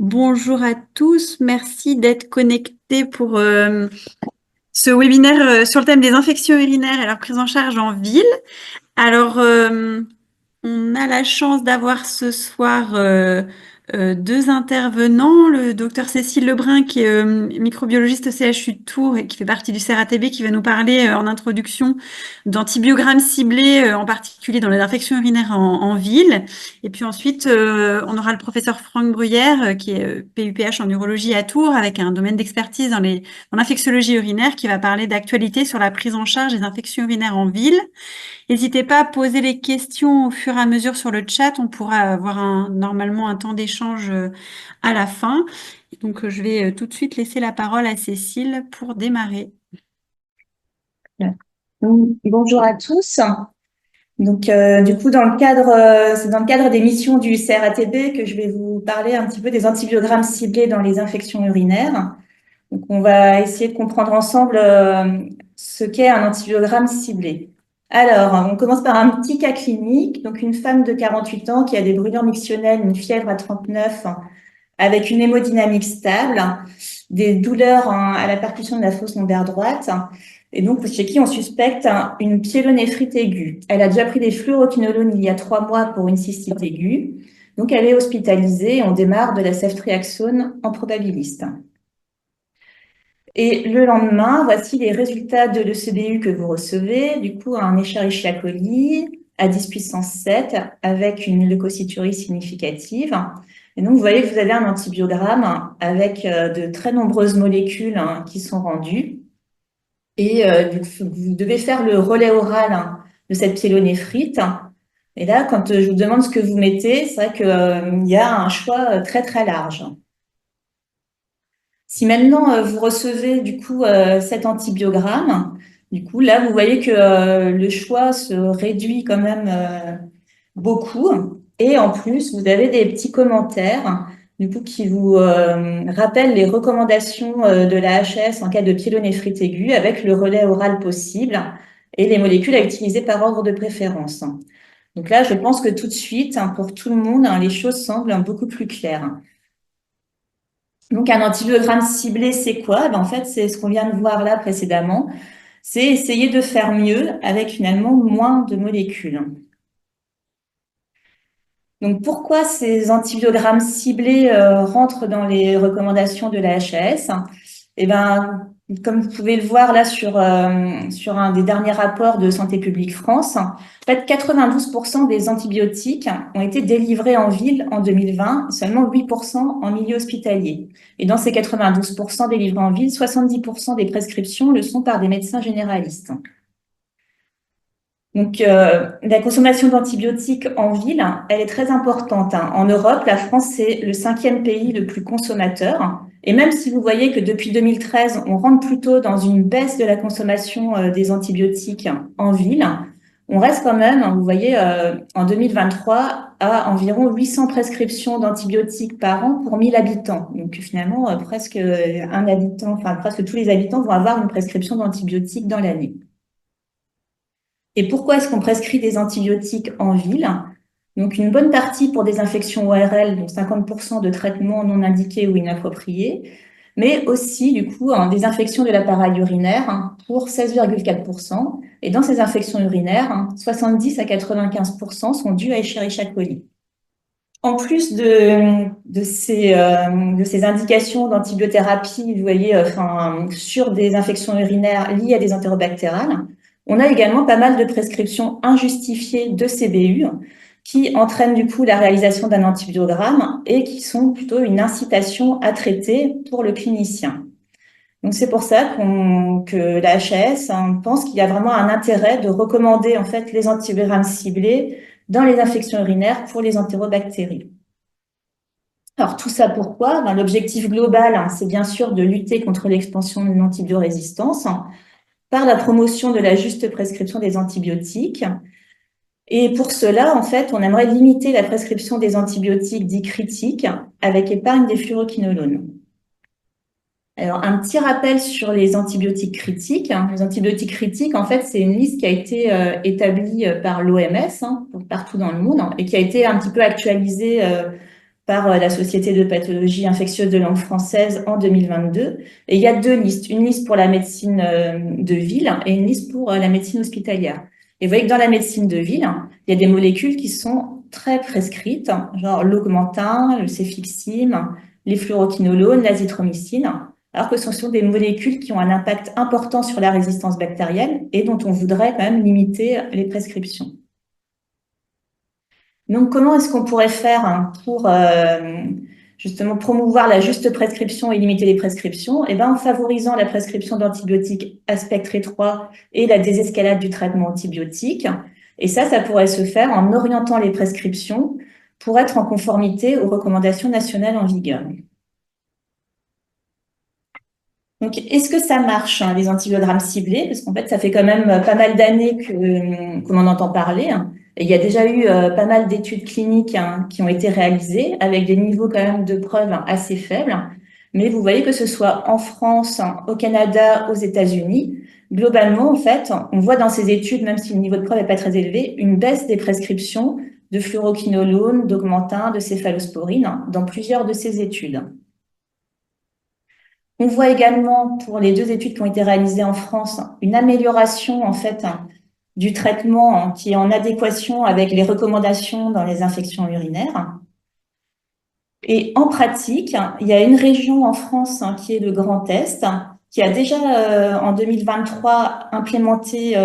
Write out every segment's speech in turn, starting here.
Bonjour à tous, merci d'être connectés pour ce webinaire sur le thème des infections urinaires et leur prise en charge en ville. Alors, on a la chance d'avoir ce soir deux intervenants, le docteur Cécile Lebrun qui est microbiologiste au CHU de Tours et qui fait partie du CRATB qui va nous parler en introduction d'antibiogrammes ciblés, en particulier dans les infections urinaires en ville. Et puis ensuite, on aura le professeur Franck Bruyère qui est PUPH en urologie à Tours avec un domaine d'expertise dans l'infectiologie urinaire qui va parler d'actualité sur la prise en charge des infections urinaires en ville. N'hésitez pas à poser les questions au fur et à mesure sur le chat. On pourra avoir normalement un temps d'échange à la fin. Donc, je vais tout de suite laisser la parole à Cécile pour démarrer. Bonjour à tous. Donc, du coup, c'est dans le cadre des missions du CRATB que je vais vous parler un petit peu des antibiogrammes ciblés dans les infections urinaires. Donc, on va essayer de comprendre ensemble ce qu'est un antibiogramme ciblé. Alors, on commence par un petit cas clinique. Donc, une femme de 48 ans qui a des brûlures mictionnelles, une fièvre à 39, avec une hémodynamique stable, des douleurs à la percussion de la fosse lombaire droite, et donc chez qui on suspecte une pyélonéphrite aiguë. Elle a déjà pris des fluoroquinolones il y a 3 mois pour une cystite aiguë, donc elle est hospitalisée et on démarre de la ceftriaxone en probabiliste. Et le lendemain, voici les résultats de l'ECBU que vous recevez. Du coup, un Escherichia coli à 10 puissance 7 avec une leucocyturie significative. Et donc, vous voyez que vous avez un antibiogramme avec de très nombreuses molécules qui sont rendues. Et vous devez faire le relais oral de cette pyélonéphrite. Et là, quand je vous demande ce que vous mettez, c'est vrai qu'il y a un choix très, très large. Si maintenant vous recevez du coup cet antibiogramme, du coup là vous voyez que le choix se réduit quand même beaucoup. Et en plus, vous avez des petits commentaires du coup qui vous rappellent les recommandations de la HS en cas de pyélonéphrite aiguë avec le relais oral possible et les molécules à utiliser par ordre de préférence. Donc là, je pense que tout de suite, pour tout le monde, les choses semblent beaucoup plus claires. Donc, un antibiogramme ciblé, c'est quoi? En fait, c'est ce qu'on vient de voir là précédemment. C'est essayer de faire mieux avec finalement moins de molécules. Donc, pourquoi ces antibiogrammes ciblés rentrent dans les recommandations de la HAS? Eh ben, comme vous pouvez le voir là sur un des derniers rapports de Santé publique France, en fait, 92% des antibiotiques ont été délivrés en ville en 2020, seulement 8% en milieu hospitalier. Et dans ces 92% délivrés en ville, 70% des prescriptions le sont par des médecins généralistes. Donc, la consommation d'antibiotiques en ville, elle est très importante. En Europe, la France, c'est le 5e pays le plus consommateur. Et même si vous voyez que depuis 2013, on rentre plutôt dans une baisse de la consommation des antibiotiques en ville, on reste quand même, vous voyez, en 2023, à environ 800 prescriptions d'antibiotiques par an pour 1000 habitants. Donc, finalement, presque un habitant, enfin, presque tous les habitants vont avoir une prescription d'antibiotiques dans l'année. Et pourquoi est-ce qu'on prescrit des antibiotiques en ville? Donc, une bonne partie pour des infections ORL, donc 50% de traitements non indiqués ou inappropriés, mais aussi, du coup, des infections de l'appareil urinaire pour 16,4%. Et dans ces infections urinaires, 70 à 95% sont dues à Escherichia coli. En plus de ces indications d'antibiothérapie, vous voyez, sur des infections urinaires liées à des entérobactérales, on a également pas mal de prescriptions injustifiées de CBU qui entraînent du coup la réalisation d'un antibiogramme et qui sont plutôt une incitation à traiter pour le clinicien. Donc c'est pour ça que la HAS pense qu'il y a vraiment un intérêt de recommander en fait les antibiogrammes ciblés dans les infections urinaires pour les entérobactéries. Alors tout ça pourquoi? L'objectif global, c'est bien sûr de lutter contre l'expansion de l'antibiorésistance par la promotion de la juste prescription des antibiotiques. Et pour cela, en fait, on aimerait limiter la prescription des antibiotiques dits critiques avec épargne des fluoroquinolones. Alors, un petit rappel sur les antibiotiques critiques. Les antibiotiques critiques, en fait, c'est une liste qui a été établie par l'OMS partout dans le monde et qui a été un petit peu actualisée par la Société de pathologie infectieuse de langue française en 2022. Et il y a deux listes, une liste pour la médecine de ville et une liste pour la médecine hospitalière. Et vous voyez que dans la médecine de ville, il y a des molécules qui sont très prescrites, genre l'augmentin, le céfixime, les fluoroquinolones, l'azithromycine, alors que ce sont des molécules qui ont un impact important sur la résistance bactérienne et dont on voudrait quand même limiter les prescriptions. Donc, comment est-ce qu'on pourrait faire pour justement promouvoir la juste prescription et limiter les prescriptions? Eh ben, en favorisant la prescription d'antibiotiques à spectre étroit et la désescalade du traitement antibiotique. Et ça pourrait se faire en orientant les prescriptions pour être en conformité aux recommandations nationales en vigueur. Donc, est-ce que ça marche, les antibiogrammes ciblés? Parce qu'en fait, ça fait quand même pas mal d'années qu'on en entend parler. Et il y a déjà eu pas mal d'études cliniques qui ont été réalisées avec des niveaux quand même de preuves assez faibles. Mais vous voyez que ce soit en France, au Canada, aux États-Unis, globalement, en fait, on voit dans ces études, même si le niveau de preuve n'est pas très élevé, une baisse des prescriptions de fluoroquinolone, d'augmentin, de céphalosporine dans plusieurs de ces études. On voit également, pour les deux études qui ont été réalisées en France, une amélioration en fait du traitement qui est en adéquation avec les recommandations dans les infections urinaires. Et en pratique, il y a une région en France qui est le Grand Est, qui a déjà en 2023 implémenté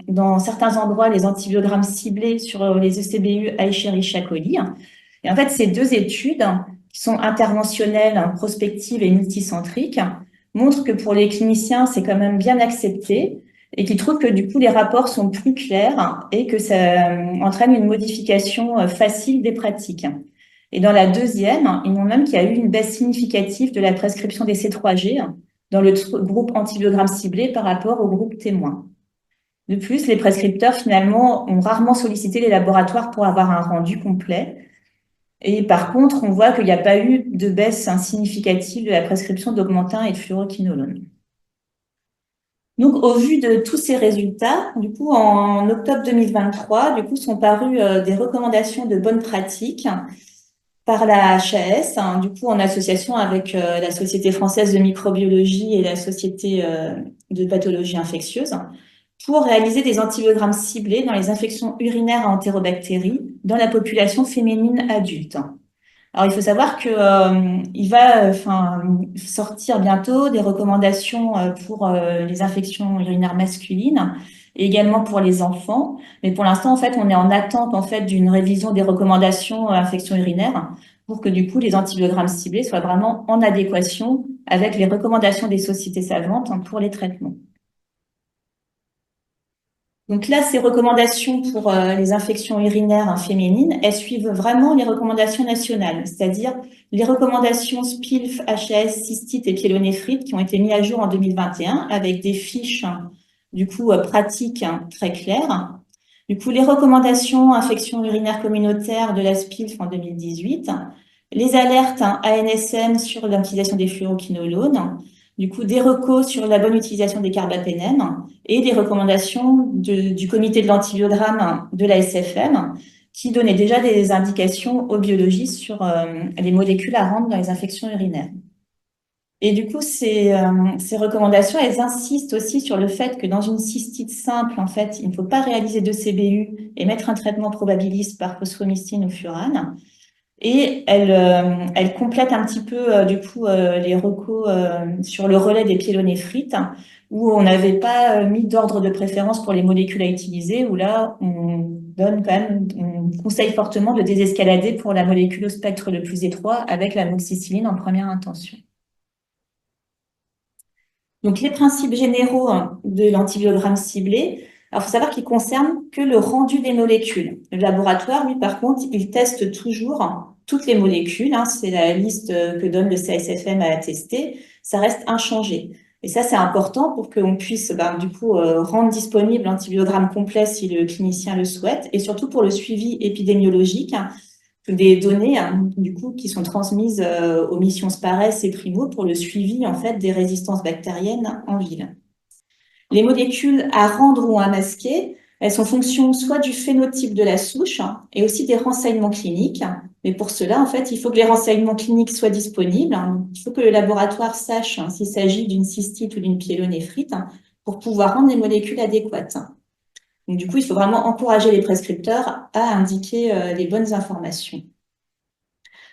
dans certains endroits les antibiogrammes ciblés sur les ECBU Escherichia coli. Et en fait, ces deux études qui sont interventionnelles, prospectives et multicentriques, montrent que pour les cliniciens, c'est quand même bien accepté et qu'ils trouvent que du coup, les rapports sont plus clairs et que ça entraîne une modification facile des pratiques. Et dans la deuxième, ils montrent même qu'il y a eu une baisse significative de la prescription des C3G dans le groupe antibiogramme ciblé par rapport au groupe témoin. De plus, les prescripteurs, finalement, ont rarement sollicité les laboratoires pour avoir un rendu complet. Et par contre, on voit qu'il n'y a pas eu de baisse significative de la prescription d'augmentin et de fluoroquinolone. Donc, au vu de tous ces résultats, du coup, en octobre 2023, du coup, sont parues des recommandations de bonnes pratiques par la HAS, du coup, en association avec la Société française de microbiologie et la Société de pathologie infectieuse, pour réaliser des antibiogrammes ciblés dans les infections urinaires à entérobactéries dans la population féminine adulte. Alors, il faut savoir que il va sortir bientôt des recommandations pour les infections urinaires masculines et également pour les enfants. Mais pour l'instant, en fait, on est en attente en fait d'une révision des recommandations infections urinaires pour que du coup les antibiogrammes ciblés soient vraiment en adéquation avec les recommandations des sociétés savantes pour les traitements. Donc là, ces recommandations pour les infections urinaires féminines, elles suivent vraiment les recommandations nationales, c'est-à-dire les recommandations SPILF, HAS, cystite et pyélonéphrite qui ont été mises à jour en 2021 avec des fiches du coup pratiques très claires. Du coup, les recommandations infections urinaires communautaires de la SPILF en 2018, les alertes ANSM sur l'utilisation des fluoroquinolones, du coup, des recos sur la bonne utilisation des carbapénèmes et des recommandations du comité de l'antibiogramme de la SFM qui donnait déjà des indications aux biologistes sur les molécules à rendre dans les infections urinaires. Et du coup, ces recommandations, elles insistent aussi sur le fait que dans une cystite simple, en fait, il ne faut pas réaliser de CBU et mettre un traitement probabiliste par fosfomycine ou furane. Et elle complète un petit peu du coup les recos sur le relais des pyélonéphrites où on n'avait pas mis d'ordre de préférence pour les molécules à utiliser, où là on donne quand même, on conseille fortement de désescalader pour la molécule au spectre le plus étroit avec la moxicilline en première intention. Donc les principes généraux de l'antibiogramme ciblé. Alors, il faut savoir qu'il concerne que le rendu des molécules. Le laboratoire, lui, par contre, il teste toujours toutes les molécules. C'est la liste que donne le CSFM à attester. Ça reste inchangé. Et ça, c'est important pour qu'on puisse, du coup, rendre disponible l'antibiogramme complet si le clinicien le souhaite, et surtout pour le suivi épidémiologique des données, du coup, qui sont transmises aux missions SPARES et Primo pour le suivi, en fait, des résistances bactériennes en ville. Les molécules à rendre ou à masquer, Elles sont fonction soit du phénotype de la souche et aussi des renseignements cliniques. Mais pour cela, en fait, il faut que les renseignements cliniques soient disponibles. Il faut que le laboratoire sache s'il s'agit d'une cystite ou d'une pyélonéphrite pour pouvoir rendre les molécules adéquates. Donc, du coup, il faut vraiment encourager les prescripteurs à indiquer les bonnes informations.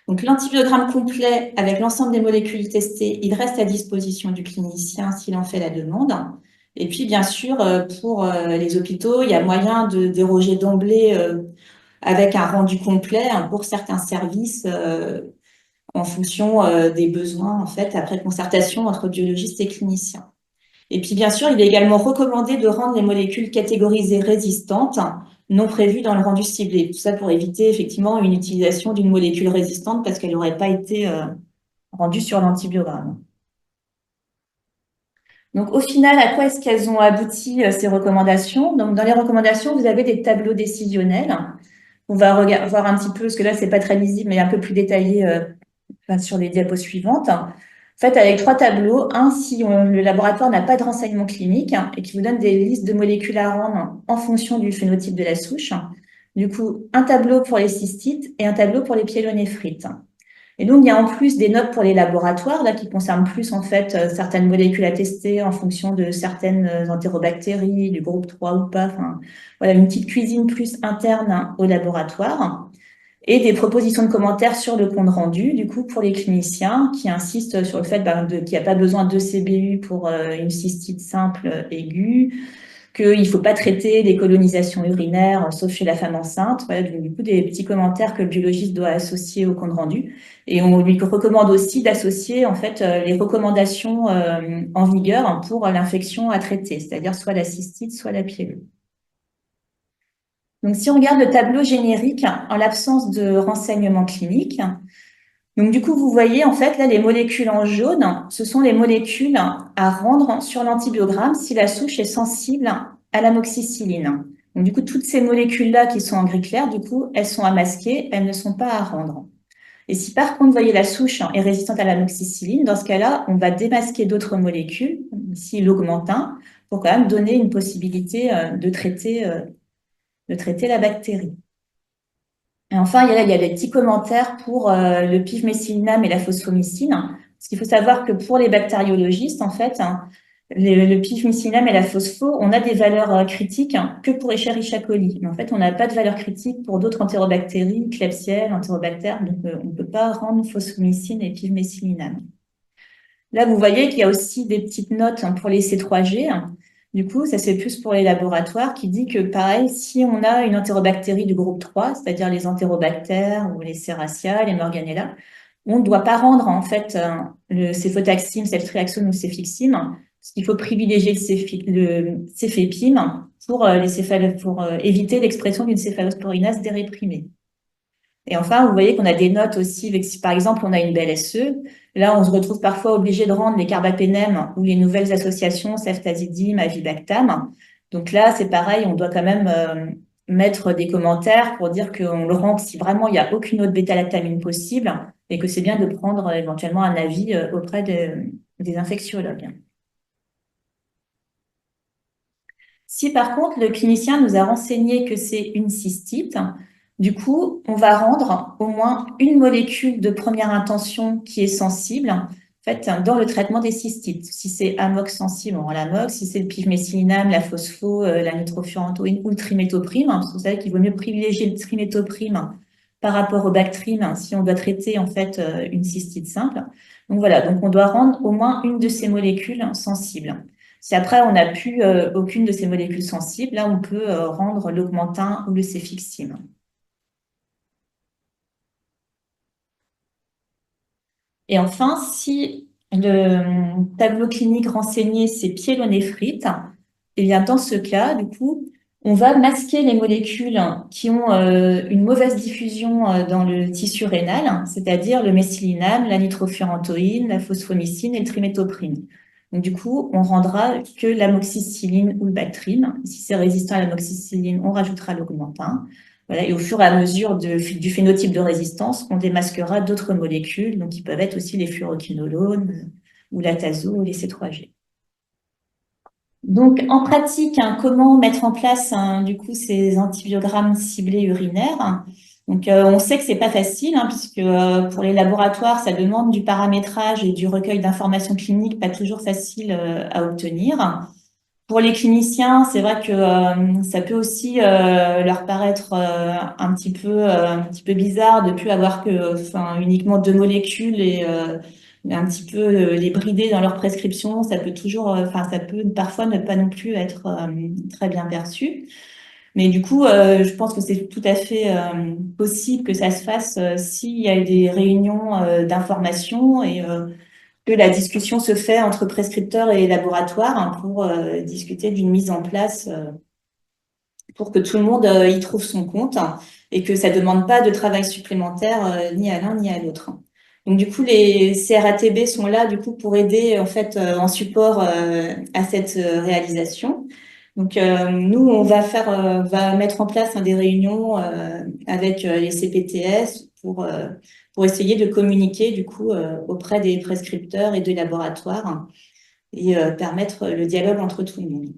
Donc, l'antibiogramme complet avec l'ensemble des molécules testées, il reste à disposition du clinicien s'il en fait la demande. Et puis, bien sûr, pour les hôpitaux, il y a moyen de déroger d'emblée avec un rendu complet pour certains services en fonction des besoins, en fait, après concertation entre biologistes et cliniciens. Et puis, bien sûr, il est également recommandé de rendre les molécules catégorisées résistantes non prévues dans le rendu ciblé. Tout ça pour éviter effectivement une utilisation d'une molécule résistante parce qu'elle n'aurait pas été rendue sur l'antibiogramme. Donc, au final, à quoi est-ce qu'elles ont abouti, ces recommandations? Donc, dans les recommandations, vous avez des tableaux décisionnels. On va voir un petit peu, parce que là, c'est pas très lisible, mais un peu plus détaillé sur les diapos suivantes. En fait, avec 3 tableaux, un si le laboratoire n'a pas de renseignements cliniques et qui vous donne des listes de molécules à rendre en fonction du phénotype de la souche. Du coup, un tableau pour les cystites et un tableau pour les pyélonéphrites. Et donc, il y a en plus des notes pour les laboratoires, là, qui concernent plus, en fait, certaines molécules à tester en fonction de certaines entérobactéries, du groupe 3 ou pas. Enfin, voilà, une petite cuisine plus interne au laboratoire. Et des propositions de commentaires sur le compte rendu, du coup, pour les cliniciens qui insistent sur le fait qu'il n'y a pas besoin de CBU pour une cystite simple aiguë, qu'il ne faut pas traiter les colonisations urinaires, sauf chez la femme enceinte. Voilà, donc, du coup, des petits commentaires que le biologiste doit associer au compte rendu. Et on lui recommande aussi d'associer, en fait, les recommandations en vigueur pour l'infection à traiter, c'est-à-dire soit la cystite, soit la pyélite. Donc, si on regarde le tableau générique, en l'absence de renseignements cliniques, donc du coup, vous voyez en fait là les molécules en jaune, ce sont les molécules à rendre sur l'antibiogramme si la souche est sensible à l'amoxicilline. Donc du coup, toutes ces molécules-là qui sont en gris clair, du coup, elles sont à masquer, elles ne sont pas à rendre. Et si par contre, vous voyez la souche est résistante à l'amoxicilline, dans ce cas-là, on va démasquer d'autres molécules, ici l'augmentin, pour quand même donner une possibilité de traiter la bactérie. Et enfin, il y a des petits commentaires pour le pivméthylinam et la phosphomycine. Parce qu'il faut savoir que pour les bactériologistes, en fait, le pivméthylinam et la phospho, on a des valeurs critiques que pour Escherichia coli. Mais en fait, on n'a pas de valeur critique pour d'autres entérobactéries, Klebsiella, entérobactères. Donc, on ne peut pas rendre phosphomycine et pivméthylinam. Là, vous voyez qu'il y a aussi des petites notes pour les C3G. Du coup, ça c'est plus pour les laboratoires qui dit que pareil, si on a une entérobactérie du groupe 3, c'est-à-dire les entérobactères ou les Serratia, les Morganella, on ne doit pas rendre en fait le céfotaxime, ceftriaxone ou cefixime, parce qu'il faut privilégier le céfépime pour, pour éviter l'expression d'une céphalosporinase déréprimée. Et enfin, vous voyez qu'on a des notes aussi, si par exemple on a une belle SE, là on se retrouve parfois obligé de rendre les carbapénèmes ou les nouvelles associations ceftazidime, avibactam. Donc là, c'est pareil, on doit quand même mettre des commentaires pour dire qu'on le rend si vraiment il n'y a aucune autre bêta-lactamine possible et que c'est bien de prendre éventuellement un avis auprès des infectiologues. Si par contre le clinicien nous a renseigné que c'est une cystite, du coup, on va rendre au moins une molécule de première intention qui est sensible, en fait, dans le traitement des cystites. Si c'est amox sensible, on rend l'amox. Si c'est le pivméthylinam, la phospho, la nitrofurantoïne ou le trimétoprime, parce que vous savez qu'il vaut mieux privilégier le trimétoprime par rapport au Bactrim si on doit traiter en fait une cystite simple. Donc voilà, donc on doit rendre au moins une de ces molécules sensibles. Si après on n'a plus aucune de ces molécules sensibles, là on peut rendre l'augmentin ou le céfixime. Et enfin, si le tableau clinique renseigné, c'est pyélonéphrite, et bien dans ce cas, du coup, on va masquer les molécules qui ont une mauvaise diffusion dans le tissu rénal, c'est-à-dire le méthylinam, la nitrofurantoïne, la phosphomycine et le trimétoprine. Donc du coup, on rendra que l'amoxicilline ou le Bactrim. Si c'est résistant à l'amoxicilline, on rajoutera l'augmentin. Voilà, et au fur et à mesure du phénotype de résistance, on démasquera d'autres molécules, donc qui peuvent être aussi les fluoroquinolones ou la tazo ou les C3G. Donc, en pratique, comment mettre en place du coup ces antibiogrammes ciblés urinaires? Donc, on sait que c'est pas facile, puisque pour les laboratoires, ça demande du paramétrage et du recueil d'informations cliniques, pas toujours facile à obtenir. Pour les cliniciens, c'est vrai que ça peut aussi leur paraître un petit peu bizarre de plus avoir que, enfin, uniquement deux molécules et un petit peu les brider dans leur prescription. Ça peut toujours, enfin, ça peut parfois ne pas non plus être très bien perçu. Mais du coup, je pense que c'est tout à fait possible que ça se fasse s'il y a des réunions d'information et que la discussion se fait entre prescripteurs et laboratoires pour discuter d'une mise en place pour que tout le monde y trouve son compte et que ça demande pas de travail supplémentaire ni à l'un ni à l'autre. Donc du coup, les CRATB sont là du coup pour aider en fait en support à cette réalisation. Donc nous, va mettre en place des réunions avec les CPTS pour essayer de communiquer du coup auprès des prescripteurs et des laboratoires et permettre le dialogue entre tout le monde.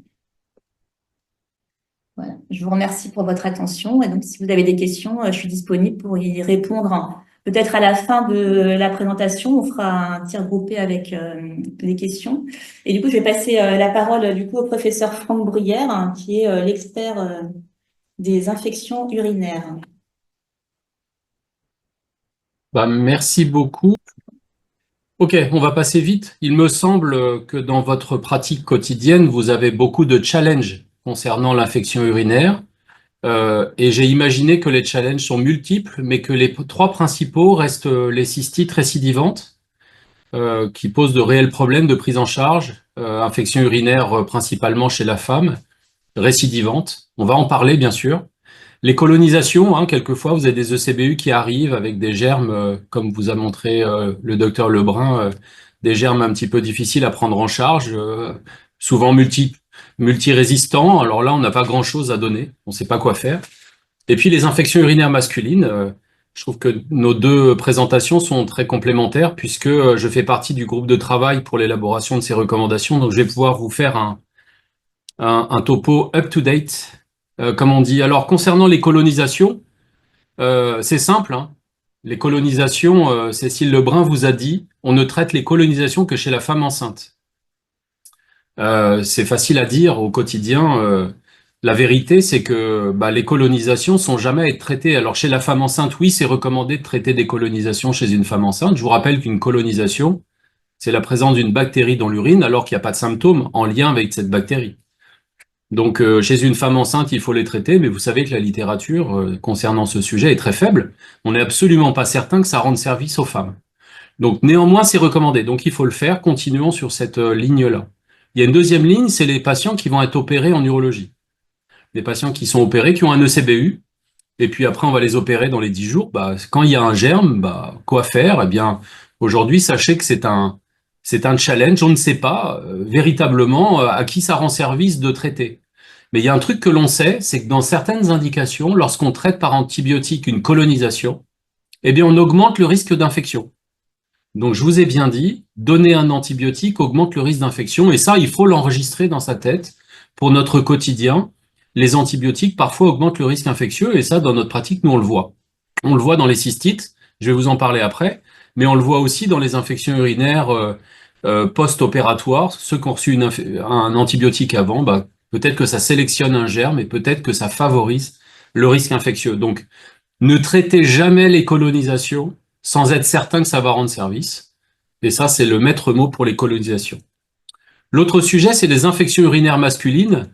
Voilà. Je vous remercie pour votre attention. Et donc, si vous avez des questions, je suis disponible pour y répondre. Peut-être à la fin de la présentation, on fera un tir groupé avec des questions. Et du coup, je vais passer la parole du coup au professeur Franck Bruyère, qui est l'expert des infections urinaires. Bah, merci beaucoup. Ok, on va passer vite. Il me semble que dans votre pratique quotidienne, vous avez beaucoup de challenges concernant l'infection urinaire. Et j'ai imaginé que les challenges sont multiples, mais que les trois principaux restent les cystites récidivantes, qui posent de réels problèmes de prise en charge, infection urinaire principalement chez la femme, récidivante. On va en parler, bien sûr. Les colonisations, quelquefois, vous avez des ECBU qui arrivent avec des germes, comme vous a montré le docteur Lebrun, des germes un petit peu difficiles à prendre en charge, souvent multirésistants. Alors là, on n'a pas grand-chose à donner, on ne sait pas quoi faire. Et puis les infections urinaires masculines, je trouve que nos deux présentations sont très complémentaires puisque je fais partie du groupe de travail pour l'élaboration de ces recommandations. Donc je vais pouvoir vous faire un topo up-to-date, comme on dit. Alors, concernant les colonisations, c'est simple, hein. Les colonisations, Cécile Lebrun vous a dit, on ne traite les colonisations que chez la femme enceinte. C'est facile à dire au quotidien. La vérité, c'est que les colonisations sont jamais à être traitées. Alors, chez la femme enceinte, oui, c'est recommandé de traiter des colonisations chez une femme enceinte. Je vous rappelle qu'une colonisation, c'est la présence d'une bactérie dans l'urine alors qu'il n'y a pas de symptômes en lien avec cette bactérie. Donc, chez une femme enceinte, il faut les traiter, mais vous savez que la littérature concernant ce sujet est très faible. On n'est absolument pas certain que ça rende service aux femmes. Donc, néanmoins, c'est recommandé. Donc, il faut le faire. Continuons sur cette ligne-là. Il y a une deuxième ligne, c'est les patients qui vont être opérés en urologie. Les patients qui sont opérés, qui ont un ECBU, et puis après, on va les opérer dans les 10 jours. Quand il y a un germe, quoi faire? Eh bien, aujourd'hui, sachez que c'est un challenge. On ne sait pas véritablement à qui ça rend service de traiter. Mais il y a un truc que l'on sait, c'est que dans certaines indications, lorsqu'on traite par antibiotique une colonisation, eh bien, on augmente le risque d'infection. Donc, je vous ai bien dit, donner un antibiotique augmente le risque d'infection. Et ça, il faut l'enregistrer dans sa tête pour notre quotidien. Les antibiotiques, parfois, augmentent le risque infectieux. Et ça, dans notre pratique, nous, on le voit. On le voit dans les cystites. Je vais vous en parler après. Mais on le voit aussi dans les infections urinaires post-opératoires. Ceux qui ont reçu un antibiotique avant, peut-être que ça sélectionne un germe et peut-être que ça favorise le risque infectieux. Donc, ne traitez jamais les colonisations sans être certain que ça va rendre service. Et ça, c'est le maître mot pour les colonisations. L'autre sujet, c'est les infections urinaires masculines.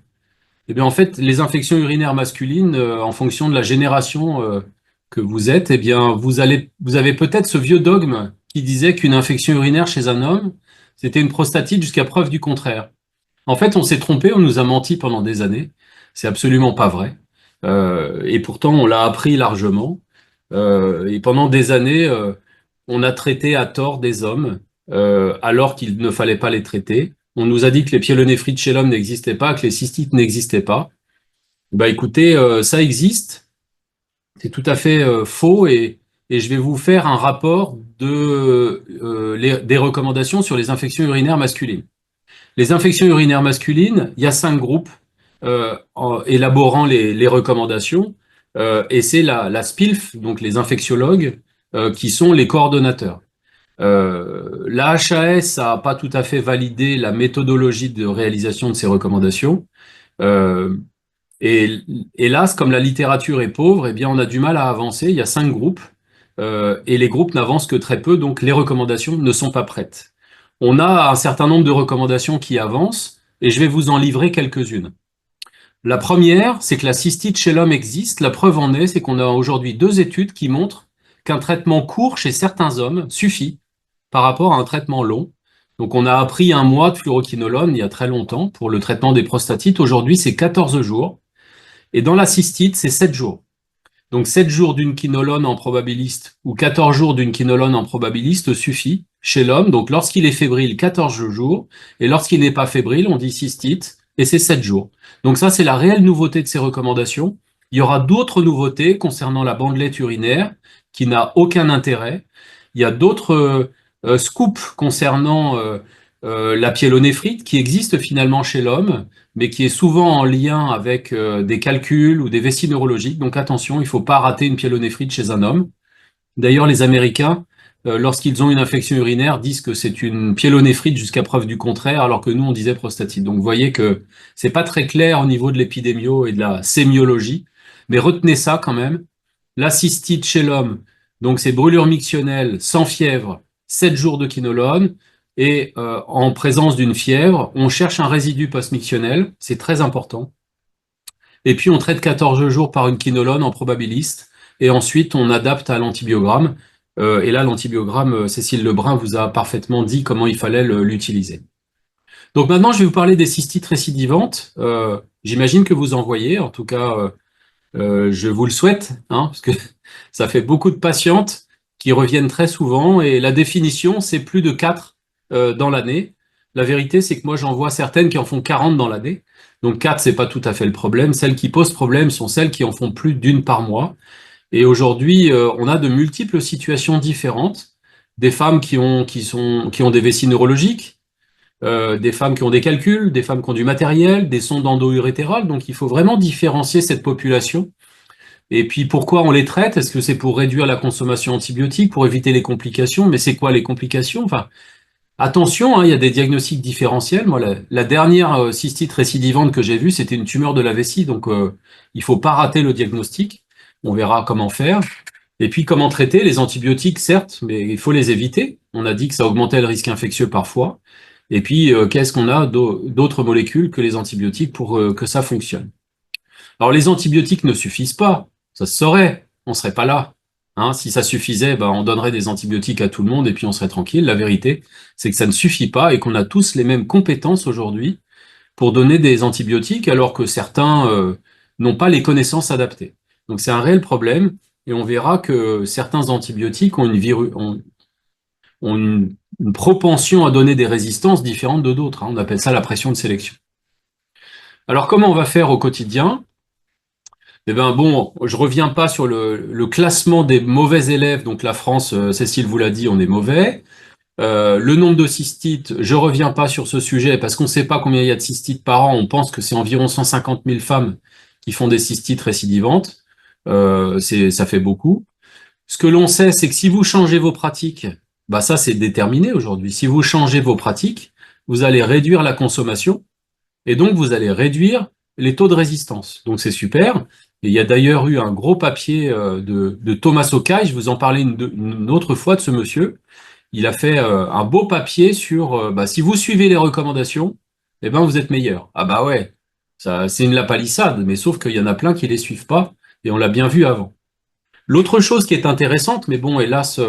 Eh bien, en fait, les infections urinaires masculines, en fonction de la génération que vous êtes, eh bien, vous avez peut-être ce vieux dogme qui disait qu'une infection urinaire chez un homme, c'était une prostatite jusqu'à preuve du contraire. En fait, on s'est trompé, on nous a menti pendant des années. C'est absolument pas vrai. Et pourtant, on l'a appris largement. Et pendant des années, on a traité à tort des hommes, alors qu'il ne fallait pas les traiter. On nous a dit que les pyélonéphrites chez l'homme n'existaient pas, que les cystites n'existaient pas. Écoutez, ça existe. C'est tout à fait faux et je vais vous faire un rapport des recommandations sur les infections urinaires masculines. Les infections urinaires masculines, il y a 5 groupes élaborant les recommandations, et c'est la SPILF, donc les infectiologues, qui sont les coordonnateurs. La HAS n'a pas tout à fait validé la méthodologie de réalisation de ces recommandations. Et hélas, comme la littérature est pauvre, eh bien, on a du mal à avancer. Il y a 5 groupes, et les groupes n'avancent que très peu, donc les recommandations ne sont pas prêtes. On a un certain nombre de recommandations qui avancent, et je vais vous en livrer quelques-unes. La première, c'est que la cystite chez l'homme existe. La preuve en est, c'est qu'on a aujourd'hui 2 études qui montrent qu'un traitement court chez certains hommes suffit par rapport à un traitement long. Donc on a appris 1 mois de fluoroquinolone il y a très longtemps pour le traitement des prostatites. Aujourd'hui, c'est 14 jours. Et dans la cystite, c'est 7 jours. Donc 7 jours d'une quinolone en probabiliste ou 14 jours d'une quinolone en probabiliste suffit chez l'homme. Donc lorsqu'il est fébrile, 14 jours. Et lorsqu'il n'est pas fébrile, on dit cystite, et c'est 7 jours. Donc ça, c'est la réelle nouveauté de ces recommandations. Il y aura d'autres nouveautés concernant la bandelette urinaire qui n'a aucun intérêt. Il y a d'autres scoops concernant la pyélonéphrite qui existe finalement chez l'homme, mais qui est souvent en lien avec des calculs ou des vessies neurologiques. Donc attention, il ne faut pas rater une pyélonéphrite chez un homme. D'ailleurs, les Américains, lorsqu'ils ont une infection urinaire, disent que c'est une pyélonéphrite jusqu'à preuve du contraire, alors que nous, on disait prostatite. Donc vous voyez que c'est pas très clair au niveau de l'épidémio et de la sémiologie, mais retenez ça quand même. La cystite chez l'homme, donc c'est brûlure mictionnelle sans fièvre, 7 jours de quinolone, et en présence d'une fièvre, on cherche un résidu post-mictionnel, c'est très important. Et puis on traite 14 jours par une quinolone en probabiliste, et ensuite on adapte à l'antibiogramme. Et là, l'antibiogramme, Cécile Lebrun vous a parfaitement dit comment il fallait l'utiliser. Donc maintenant, je vais vous parler des cystites récidivantes. J'imagine que vous en voyez, en tout cas, je vous le souhaite, hein, parce que ça fait beaucoup de patientes qui reviennent très souvent, et la définition, c'est plus de 4 dans l'année. La vérité, c'est que moi, j'en vois certaines qui en font 40 dans l'année. Donc 4, c'est pas tout à fait le problème. Celles qui posent problème sont celles qui en font plus d'1 par mois. Et aujourd'hui, on a de multiples situations différentes. Des femmes qui ont des vessies neurologiques, des femmes qui ont des calculs, des femmes qui ont du matériel, des sondes endo-urétérales. Donc il faut vraiment différencier cette population. Et puis pourquoi on les traite? Est-ce que c'est pour réduire la consommation antibiotique, pour éviter les complications? Mais c'est quoi les complications? Enfin, attention, hein, il y a des diagnostics différentiels. Moi, la dernière cystite récidivante que j'ai vue, c'était une tumeur de la vessie. Donc il faut pas rater le diagnostic. On verra comment faire. Et puis, comment traiter les antibiotiques, certes, mais il faut les éviter. On a dit que ça augmentait le risque infectieux parfois. Et puis, qu'est-ce qu'on a d'autres molécules que les antibiotiques pour que ça fonctionne? Alors, les antibiotiques ne suffisent pas. Ça se saurait. On serait pas là. Hein, si ça suffisait, ben, on donnerait des antibiotiques à tout le monde et puis on serait tranquille. La vérité, c'est que ça ne suffit pas et qu'on a tous les mêmes compétences aujourd'hui pour donner des antibiotiques alors que certains n'ont pas les connaissances adaptées. Donc c'est un réel problème, et on verra que certains antibiotiques ont une propension à donner des résistances différentes de d'autres. Hein. On appelle ça la pression de sélection. Alors comment on va faire au quotidien? Eh bien bon, je reviens pas sur le classement des mauvais élèves. Donc la France, Cécile vous l'a dit, on est mauvais. Le nombre de cystites, je reviens pas sur ce sujet parce qu'on ne sait pas combien il y a de cystites par an. On pense que c'est environ 150 000 femmes qui font des cystites récidivantes. Ça fait beaucoup. Ce que l'on sait, c'est que si vous changez vos pratiques, bah ça c'est déterminé aujourd'hui. Si vous changez vos pratiques, vous allez réduire la consommation et donc vous allez réduire les taux de résistance. Donc c'est super. Et il y a d'ailleurs eu un gros papier de Thomas Okai, je vous en parlais une autre fois de ce monsieur. Il a fait un beau papier sur si vous suivez les recommandations, eh ben vous êtes meilleur. Ah bah ouais, ça c'est une lapalissade, mais sauf qu'il y en a plein qui les suivent pas, et on l'a bien vu avant. L'autre chose qui est intéressante, mais bon, hélas,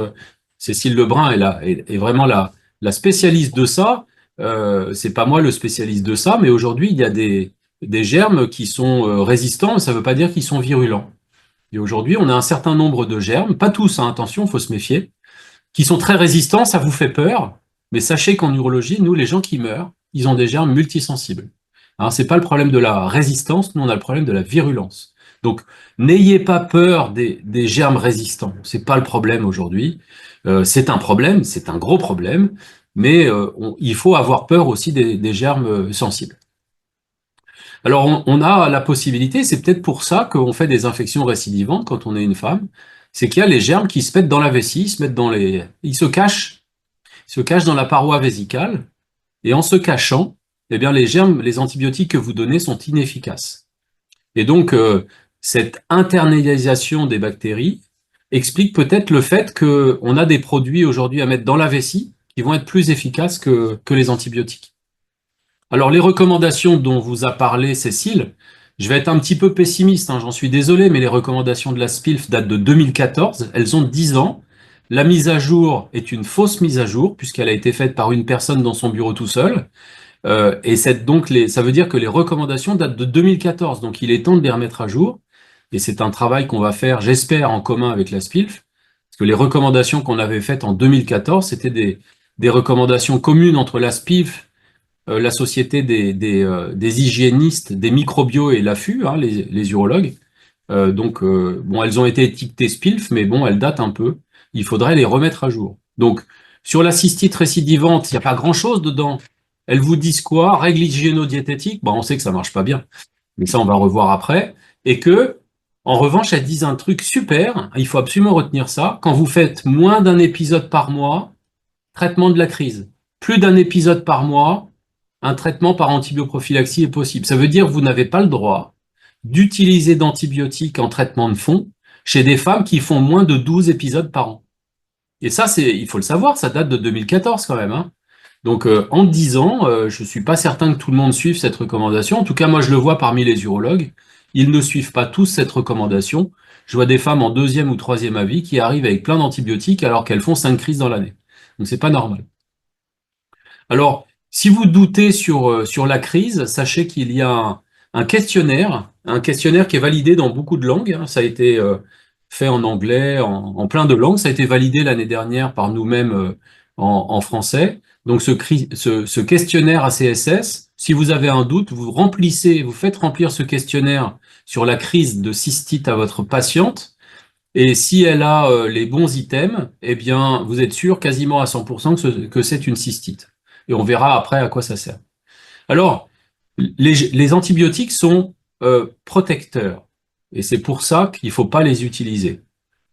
Cécile Lebrun est vraiment la spécialiste de ça. C'est pas moi le spécialiste de ça, mais aujourd'hui, il y a des germes qui sont résistants, ça ne veut pas dire qu'ils sont virulents. Et aujourd'hui, on a un certain nombre de germes, pas tous, hein, attention, il faut se méfier, qui sont très résistants, ça vous fait peur, mais sachez qu'en urologie, nous, les gens qui meurent, ils ont des germes multisensibles. Hein, c'est pas le problème de la résistance, nous, on a le problème de la virulence. Donc, n'ayez pas peur des germes résistants. C'est pas le problème aujourd'hui. C'est un problème, c'est un gros problème, mais il faut avoir peur aussi des germes sensibles. Alors, on a la possibilité, c'est peut-être pour ça qu'on fait des infections récidivantes quand on est une femme, c'est qu'il y a les germes qui se mettent dans la vessie, ils se cachent dans la paroi vésicale, et en se cachant, eh bien, les germes, les antibiotiques que vous donnez sont inefficaces. Et donc, cette internalisation des bactéries explique peut-être le fait qu'on a des produits aujourd'hui à mettre dans la vessie qui vont être plus efficaces que les antibiotiques. Alors, les recommandations dont vous a parlé Cécile, je vais être un petit peu pessimiste, hein, j'en suis désolé, mais les recommandations de la SPILF datent de 2014, elles ont 10 ans. La mise à jour est une fausse mise à jour, puisqu'elle a été faite par une personne dans son bureau tout seul. Et ça veut dire que les recommandations datent de 2014, donc il est temps de les remettre à jour. Et c'est un travail qu'on va faire, j'espère, en commun avec la SPILF, parce que les recommandations qu'on avait faites en 2014, c'était des recommandations communes entre la SPILF, la Société des hygiénistes, des microbios et l'AFU, hein, les urologues. Bon, elles ont été étiquetées SPILF, mais bon, elles datent un peu. Il faudrait les remettre à jour. Donc, sur la cystite récidivante, il n'y a pas grand-chose dedans. Elles vous disent quoi? Règles hygiéno-diététiques? Bon, on sait que ça marche pas bien, mais ça, on va revoir après. Et que, en revanche, elles disent un truc super, il faut absolument retenir ça. Quand vous faites moins d'un épisode par mois, traitement de la crise. Plus d'un épisode par mois, un traitement par antibioprophylaxie est possible. Ça veut dire que vous n'avez pas le droit d'utiliser d'antibiotiques en traitement de fond chez des femmes qui font moins de 12 épisodes par an. Et ça, il faut le savoir, ça date de 2014 quand même, hein. Donc, en 10 ans, je suis pas certain que tout le monde suive cette recommandation. En tout cas, moi, je le vois parmi les urologues. Ils ne suivent pas tous cette recommandation. Je vois des femmes en deuxième ou troisième avis qui arrivent avec plein d'antibiotiques alors qu'elles font 5 crises dans l'année. Donc, c'est pas normal. Alors, si vous doutez sur la crise, sachez qu'il y a un questionnaire qui est validé dans beaucoup de langues, hein. Ça a été fait en anglais, en plein de langues. Ça a été validé l'année dernière par nous-mêmes en français. Donc, ce questionnaire ACSS, si vous avez un doute, vous faites remplir ce questionnaire sur la crise de cystite à votre patiente. Et si elle a les bons items, eh bien, vous êtes sûr quasiment à 100% que c'est une cystite. Et on verra après à quoi ça sert. Alors, les antibiotiques sont protecteurs. Et c'est pour ça qu'il ne faut pas les utiliser.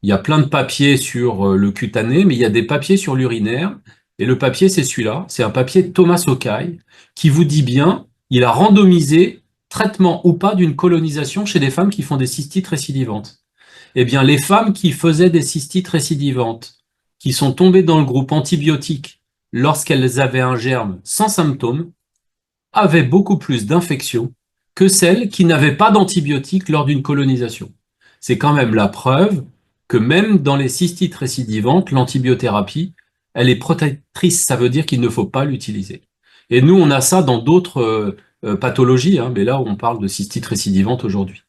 Il y a plein de papiers sur le cutané, mais il y a des papiers sur l'urinaire. Et le papier, c'est celui-là. C'est un papier de Thomas Okai qui vous dit bien, il a randomisé traitement ou pas d'une colonisation chez des femmes qui font des cystites récidivantes. Eh bien, les femmes qui faisaient des cystites récidivantes, qui sont tombées dans le groupe antibiotique lorsqu'elles avaient un germe sans symptômes, avaient beaucoup plus d'infections que celles qui n'avaient pas d'antibiotiques lors d'une colonisation. C'est quand même la preuve que même dans les cystites récidivantes, l'antibiothérapie, elle est protectrice, ça veut dire qu'il ne faut pas l'utiliser. Et nous, on a ça dans d'autres pathologies, hein, mais là, on parle de cystite récidivante aujourd'hui.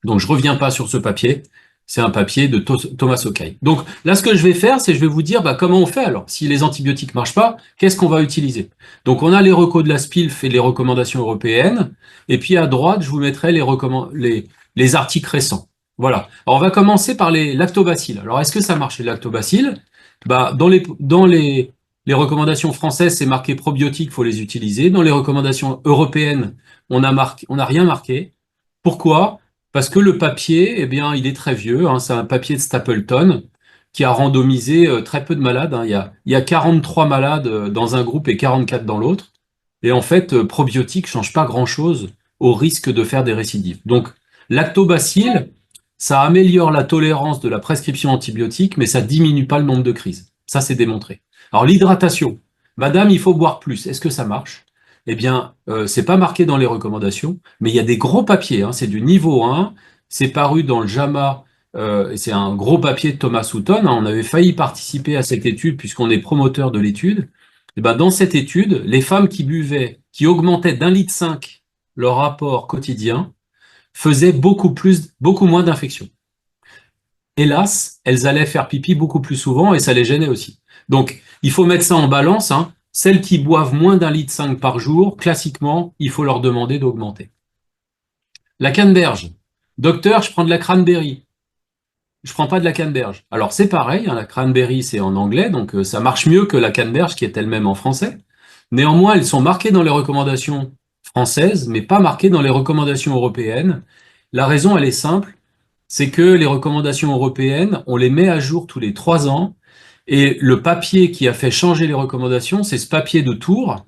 Donc, je reviens pas sur ce papier. C'est un papier de Thomas Okai. Donc, là, ce que je vais faire, c'est je vais vous dire comment on fait alors. Si les antibiotiques marchent pas, qu'est-ce qu'on va utiliser? Donc, on a les recos de la SPILF et les recommandations européennes. Et puis, à droite, je vous mettrai les articles récents. Voilà. Alors, on va commencer par les lactobacilles. Alors, est-ce que ça marche, les lactobacilles? Dans les recommandations françaises, c'est marqué probiotiques, faut les utiliser. Dans les recommandations européennes, on n'a rien marqué. Pourquoi? Parce que le papier, eh bien, il est très vieux, hein, c'est un papier de Stapleton qui a randomisé très peu de malades, hein. Il y a 43 malades dans un groupe et 44 dans l'autre. Et en fait, probiotiques ne changent pas grand-chose au risque de faire des récidives. Donc, lactobacille, ça améliore la tolérance de la prescription antibiotique, mais ça diminue pas le nombre de crises. Ça, c'est démontré. Alors, l'hydratation. Madame, il faut boire plus. Est-ce que ça marche? Eh bien, c'est pas marqué dans les recommandations, mais il y a des gros papiers, hein, c'est du niveau 1, c'est paru dans le JAMA, c'est un gros papier de Thomas Houghton, hein, on avait failli participer à cette étude puisqu'on est promoteur de l'étude. Et ben, dans cette étude, les femmes qui buvaient, qui augmentaient d'1,5 litre leur rapport quotidien, faisaient beaucoup moins d'infections. Hélas, elles allaient faire pipi beaucoup plus souvent et ça les gênait aussi. Donc, il faut mettre ça en balance, hein. Celles qui boivent moins d'1,5 litre par jour, classiquement, il faut leur demander d'augmenter. La canneberge. Docteur, je prends de la cranberry. je prends pas de la canneberge. Alors c'est pareil, hein, la cranberry c'est en anglais, donc ça marche mieux que la canneberge qui est elle-même en français. Néanmoins, elles sont marquées dans les recommandations françaises, mais pas marquées dans les recommandations européennes. La raison, elle est simple, c'est que les recommandations européennes, on les met à jour tous les 3 ans, et le papier qui a fait changer les recommandations, c'est ce papier de Tours,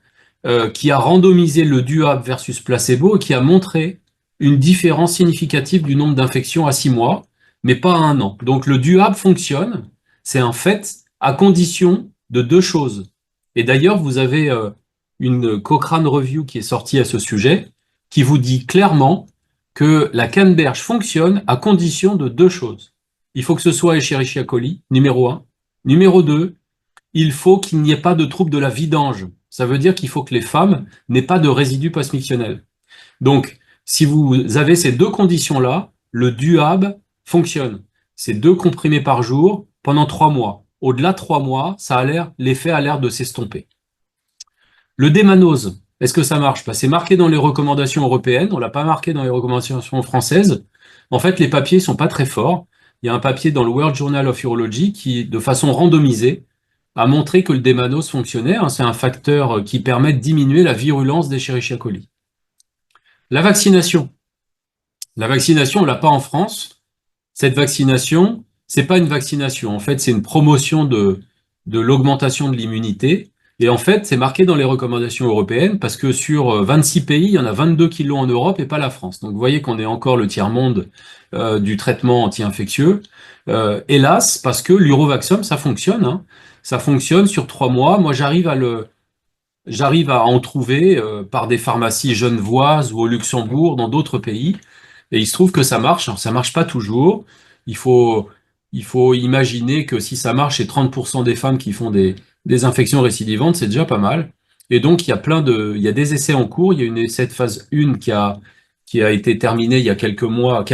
qui a randomisé le DUAP versus placebo et qui a montré une différence significative du nombre d'infections à 6 mois, mais pas à 1 an. Donc le DUAP fonctionne, c'est un fait, à condition de 2 choses. Et d'ailleurs, vous avez une Cochrane Review qui est sortie à ce sujet, qui vous dit clairement que la canneberge fonctionne à condition de 2 choses. Il faut que ce soit Escherichia coli, numéro 1. Numéro 2, il faut qu'il n'y ait pas de trouble de la vidange. Ça veut dire qu'il faut que les femmes n'aient pas de résidus post-mictionnels. Donc, si vous avez ces 2 conditions-là, le DUAB fonctionne. C'est 2 comprimés par jour pendant 3 mois. Au-delà de 3 mois, l'effet a l'air de s'estomper. Le démanose, est-ce que ça marche? C'est marqué dans les recommandations européennes, on l'a pas marqué dans les recommandations françaises. En fait, les papiers sont pas très forts. Il y a un papier dans le World Journal of Urology qui, de façon randomisée, a montré que le démanose fonctionnait. C'est un facteur qui permet de diminuer la virulence d'Escherichia coli. La vaccination. La vaccination, on l'a pas en France. Cette vaccination, c'est pas une vaccination. En fait, c'est une promotion de l'augmentation de l'immunité. Et en fait, c'est marqué dans les recommandations européennes parce que sur 26 pays, il y en a 22 qui l'ont en Europe et pas la France. Donc, vous voyez qu'on est encore le tiers-monde du traitement anti-infectieux. Hélas, parce que l'Urovaxum, ça fonctionne, hein. Ça fonctionne sur 3 mois. Moi, j'arrive à en trouver par des pharmacies genevoises ou au Luxembourg, dans d'autres pays. Et il se trouve que ça marche. Alors, ça marche pas toujours. Il faut, il faut imaginer que si ça marche chez 30% des femmes qui font des infections récidivantes, c'est déjà pas mal. Et donc, il y a des essais en cours. Il y a une essai de phase 1 qui a été terminée il y a quelques mois,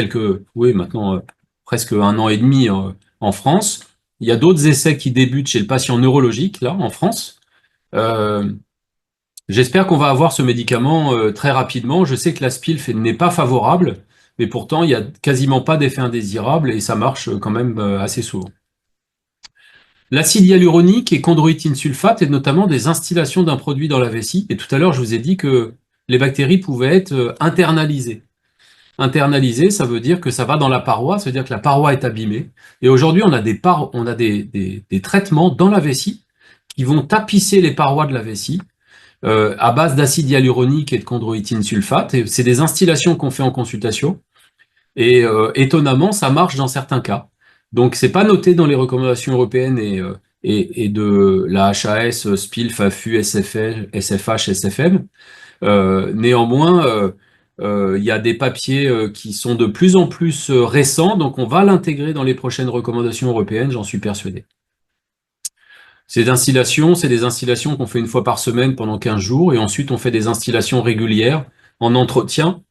oui, maintenant, presque 1 an et demi en France. Il y a d'autres essais qui débutent chez le patient neurologique, là, en France. Euh, J'espère qu'on va avoir ce médicament très rapidement. Je sais que la SPILF n'est pas favorable, mais pourtant, il n'y a quasiment pas d'effet indésirable et ça marche quand même assez souvent. L'acide hyaluronique et chondroïtine sulfate est notamment des instillations d'un produit dans la vessie. Et tout à l'heure, je vous ai dit que les bactéries pouvaient être internalisées. Internalisées, ça veut dire que ça va dans la paroi, ça veut dire que la paroi est abîmée. Et aujourd'hui, on a des traitements dans la vessie qui vont tapisser les parois de la vessie à base d'acide hyaluronique et de chondroïtine sulfate. Et c'est des instillations qu'on fait en consultation. Et étonnamment, ça marche dans certains cas. Donc, c'est pas noté dans les recommandations européennes et de la HAS, SPILF, AFU, SFH, SFH, SFM. Néanmoins, il y a des papiers qui sont de plus en plus récents, donc on va l'intégrer dans les prochaines recommandations européennes, j'en suis persuadé. C'est des instillations qu'on fait 1 fois par semaine pendant 15 jours, et ensuite on fait des instillations régulières en entretien,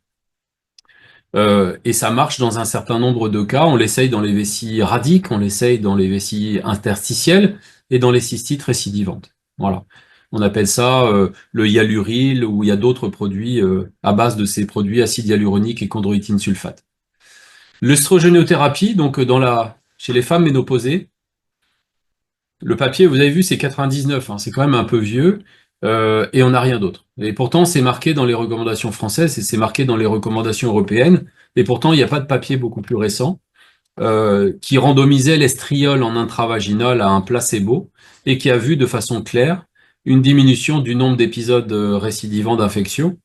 et ça marche dans un certain nombre de cas. On l'essaye dans les vessies radiques, on l'essaye dans les vessies interstitielles et dans les cystites récidivantes. Voilà. On appelle ça le hyaluril, ou il y a d'autres produits à base de ces produits acide hyaluronique et chondroïtine sulfate. L'œstrogénothérapie, donc chez les femmes ménopausées, le papier, vous avez vu, c'est 99, hein, c'est quand même un peu vieux, et on n'a rien d'autre. Et pourtant, c'est marqué dans les recommandations françaises et c'est marqué dans les recommandations européennes, et pourtant, il n'y a pas de papier beaucoup plus récent qui randomisait l'estriol en intravaginal à un placebo et qui a vu de façon claire une diminution du nombre d'épisodes récidivants d'infection.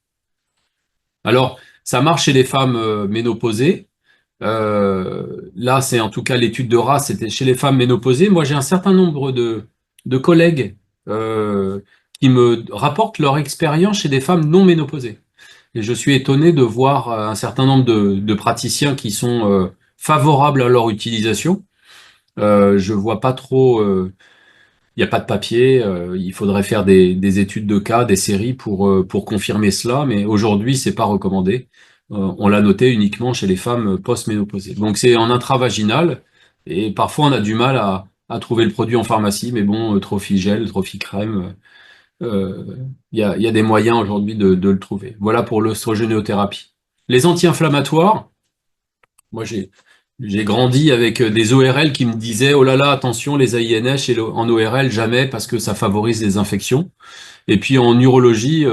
Alors, ça marche chez les femmes ménopausées. Là, c'est en tout cas l'étude de race, c'était chez les femmes ménopausées. Moi, j'ai un certain nombre de collègues qui me rapportent leur expérience chez des femmes non ménopausées. Et je suis étonné de voir un certain nombre de praticiens qui sont favorables à leur utilisation. Je vois pas trop, il n'y a pas de papier, il faudrait faire des études de cas, des séries pour confirmer cela, mais aujourd'hui, c'est pas recommandé. On l'a noté uniquement chez les femmes post-ménopausées. Donc c'est en intravaginal, et parfois on a du mal à trouver le produit en pharmacie, mais bon, Trophigel, Trophicrème, il y a des moyens aujourd'hui de le trouver. Voilà pour l'œstrogénothérapie. Les anti-inflammatoires, moi J'ai grandi avec des ORL qui me disaient, oh là là, attention, les AINS en ORL, jamais, parce que ça favorise les infections. Et puis en urologie,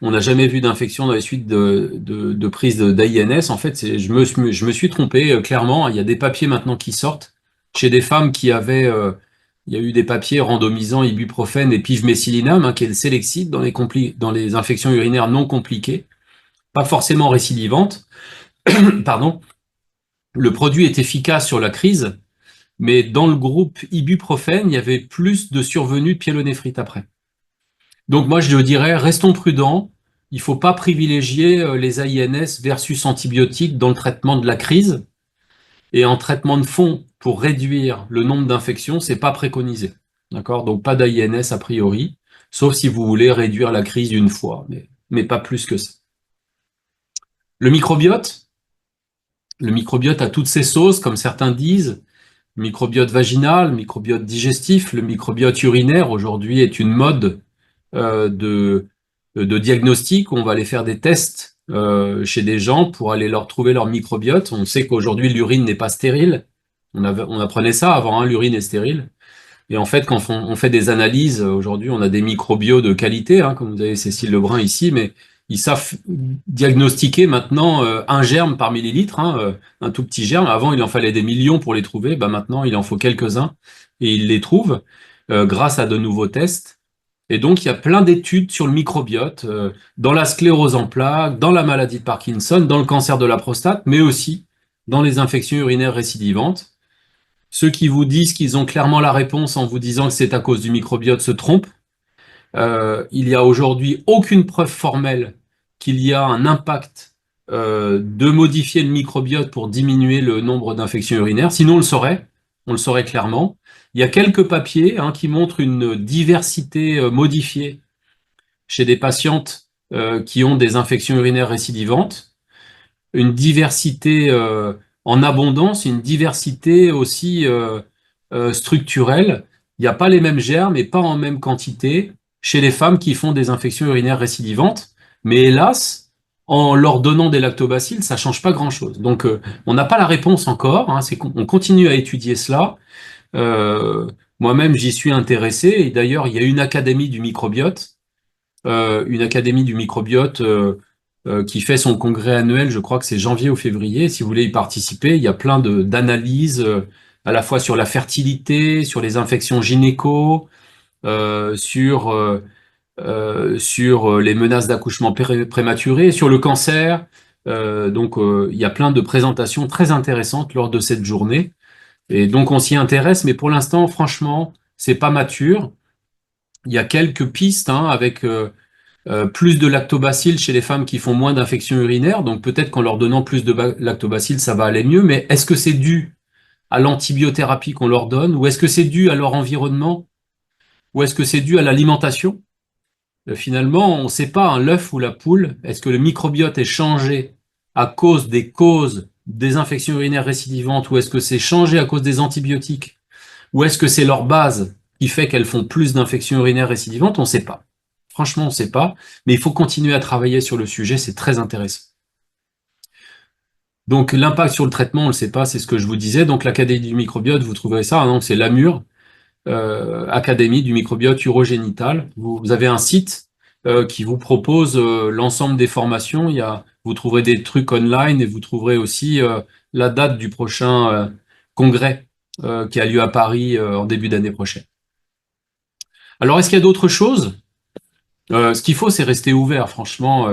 on n'a jamais vu d'infection dans les suites de prise d'AINS. En fait, je me suis trompé, clairement. Il y a des papiers maintenant qui sortent chez des femmes qui avaient, il y a eu des papiers randomisant ibuprofène et pivmécillinam, qui est le Selexid dans les infections urinaires non compliquées, pas forcément récidivantes. Pardon. Le produit est efficace sur la crise, mais dans le groupe ibuprofène, il y avait plus de survenue de pyélonéphrite après. Donc moi, je dirais, restons prudents. Il ne faut pas privilégier les AINS versus antibiotiques dans le traitement de la crise. Et en traitement de fond, pour réduire le nombre d'infections, c'est pas préconisé. D'accord? Donc pas d'AINS a priori, sauf si vous voulez réduire la crise une fois, mais pas plus que ça. Le microbiote a toutes ses sauces, comme certains disent. Microbiote vaginal, microbiote digestif, le microbiote urinaire aujourd'hui est une mode de diagnostic. On va aller faire des tests chez des gens pour aller leur trouver leur microbiote. On sait qu'aujourd'hui l'urine n'est pas stérile. On apprenait ça avant, hein, l'urine est stérile. Et en fait, quand on fait des analyses, aujourd'hui, on a des microbiotes de qualité, hein, comme vous avez Cécile Lebrun ici, mais ils savent diagnostiquer maintenant un germe par millilitre, hein, un tout petit germe. Avant, il en fallait des millions pour les trouver. Bah, maintenant, il en faut quelques-uns et ils les trouvent grâce à de nouveaux tests. Et donc, il y a plein d'études sur le microbiote dans la sclérose en plaques, dans la maladie de Parkinson, dans le cancer de la prostate, mais aussi dans les infections urinaires récidivantes. Ceux qui vous disent qu'ils ont clairement la réponse en vous disant que c'est à cause du microbiote se trompent. Il y a aujourd'hui aucune preuve formelle qu'il y a un impact de modifier le microbiote pour diminuer le nombre d'infections urinaires. Sinon, on le saurait clairement. Il y a quelques papiers qui montrent une diversité modifiée chez des patientes qui ont des infections urinaires récidivantes, une diversité en abondance, une diversité aussi structurelle. Il n'y a pas les mêmes germes et pas en même quantité chez les femmes qui font des infections urinaires récidivantes. Mais hélas, en leur donnant des lactobacilles, ça change pas grand-chose. Donc, on n'a pas la réponse encore. On continue à étudier cela. Moi-même, j'y suis intéressé. Et d'ailleurs, il y a une académie du microbiote, qui fait son congrès annuel, je crois que c'est janvier ou février. Si vous voulez y participer, il y a plein d'analyses à la fois sur la fertilité, sur les infections gynéco, sur les menaces d'accouchement prématuré, sur le cancer. Donc, il y a plein de présentations très intéressantes lors de cette journée. Et donc, on s'y intéresse, mais pour l'instant, franchement, c'est pas mature. Il y a quelques pistes avec plus de lactobacilles chez les femmes qui font moins d'infections urinaires. Donc, peut-être qu'en leur donnant plus de lactobacilles, ça va aller mieux. Mais est-ce que c'est dû à l'antibiothérapie qu'on leur donne, ou est-ce que c'est dû à leur environnement, ou est-ce que c'est dû à l'alimentation? Finalement, on ne sait pas, l'œuf ou la poule, est-ce que le microbiote est changé à cause des causes des infections urinaires récidivantes, ou est-ce que c'est changé à cause des antibiotiques, ou est-ce que c'est leur base qui fait qu'elles font plus d'infections urinaires récidivantes? On ne sait pas. Franchement, on ne sait pas, mais il faut continuer à travailler sur le sujet, c'est très intéressant. Donc l'impact sur le traitement, on ne le sait pas, c'est ce que je vous disais. Donc l'Académie du microbiote, vous trouverez ça, c'est l'AMUR, Académie du microbiote urogénital. Vous avez un site qui vous propose l'ensemble des formations. Vous trouverez des trucs online et vous trouverez aussi la date du prochain congrès qui a lieu à Paris en début d'année prochaine. Alors, est-ce qu'il y a d'autres choses? Ce qu'il faut, c'est rester ouvert. Franchement,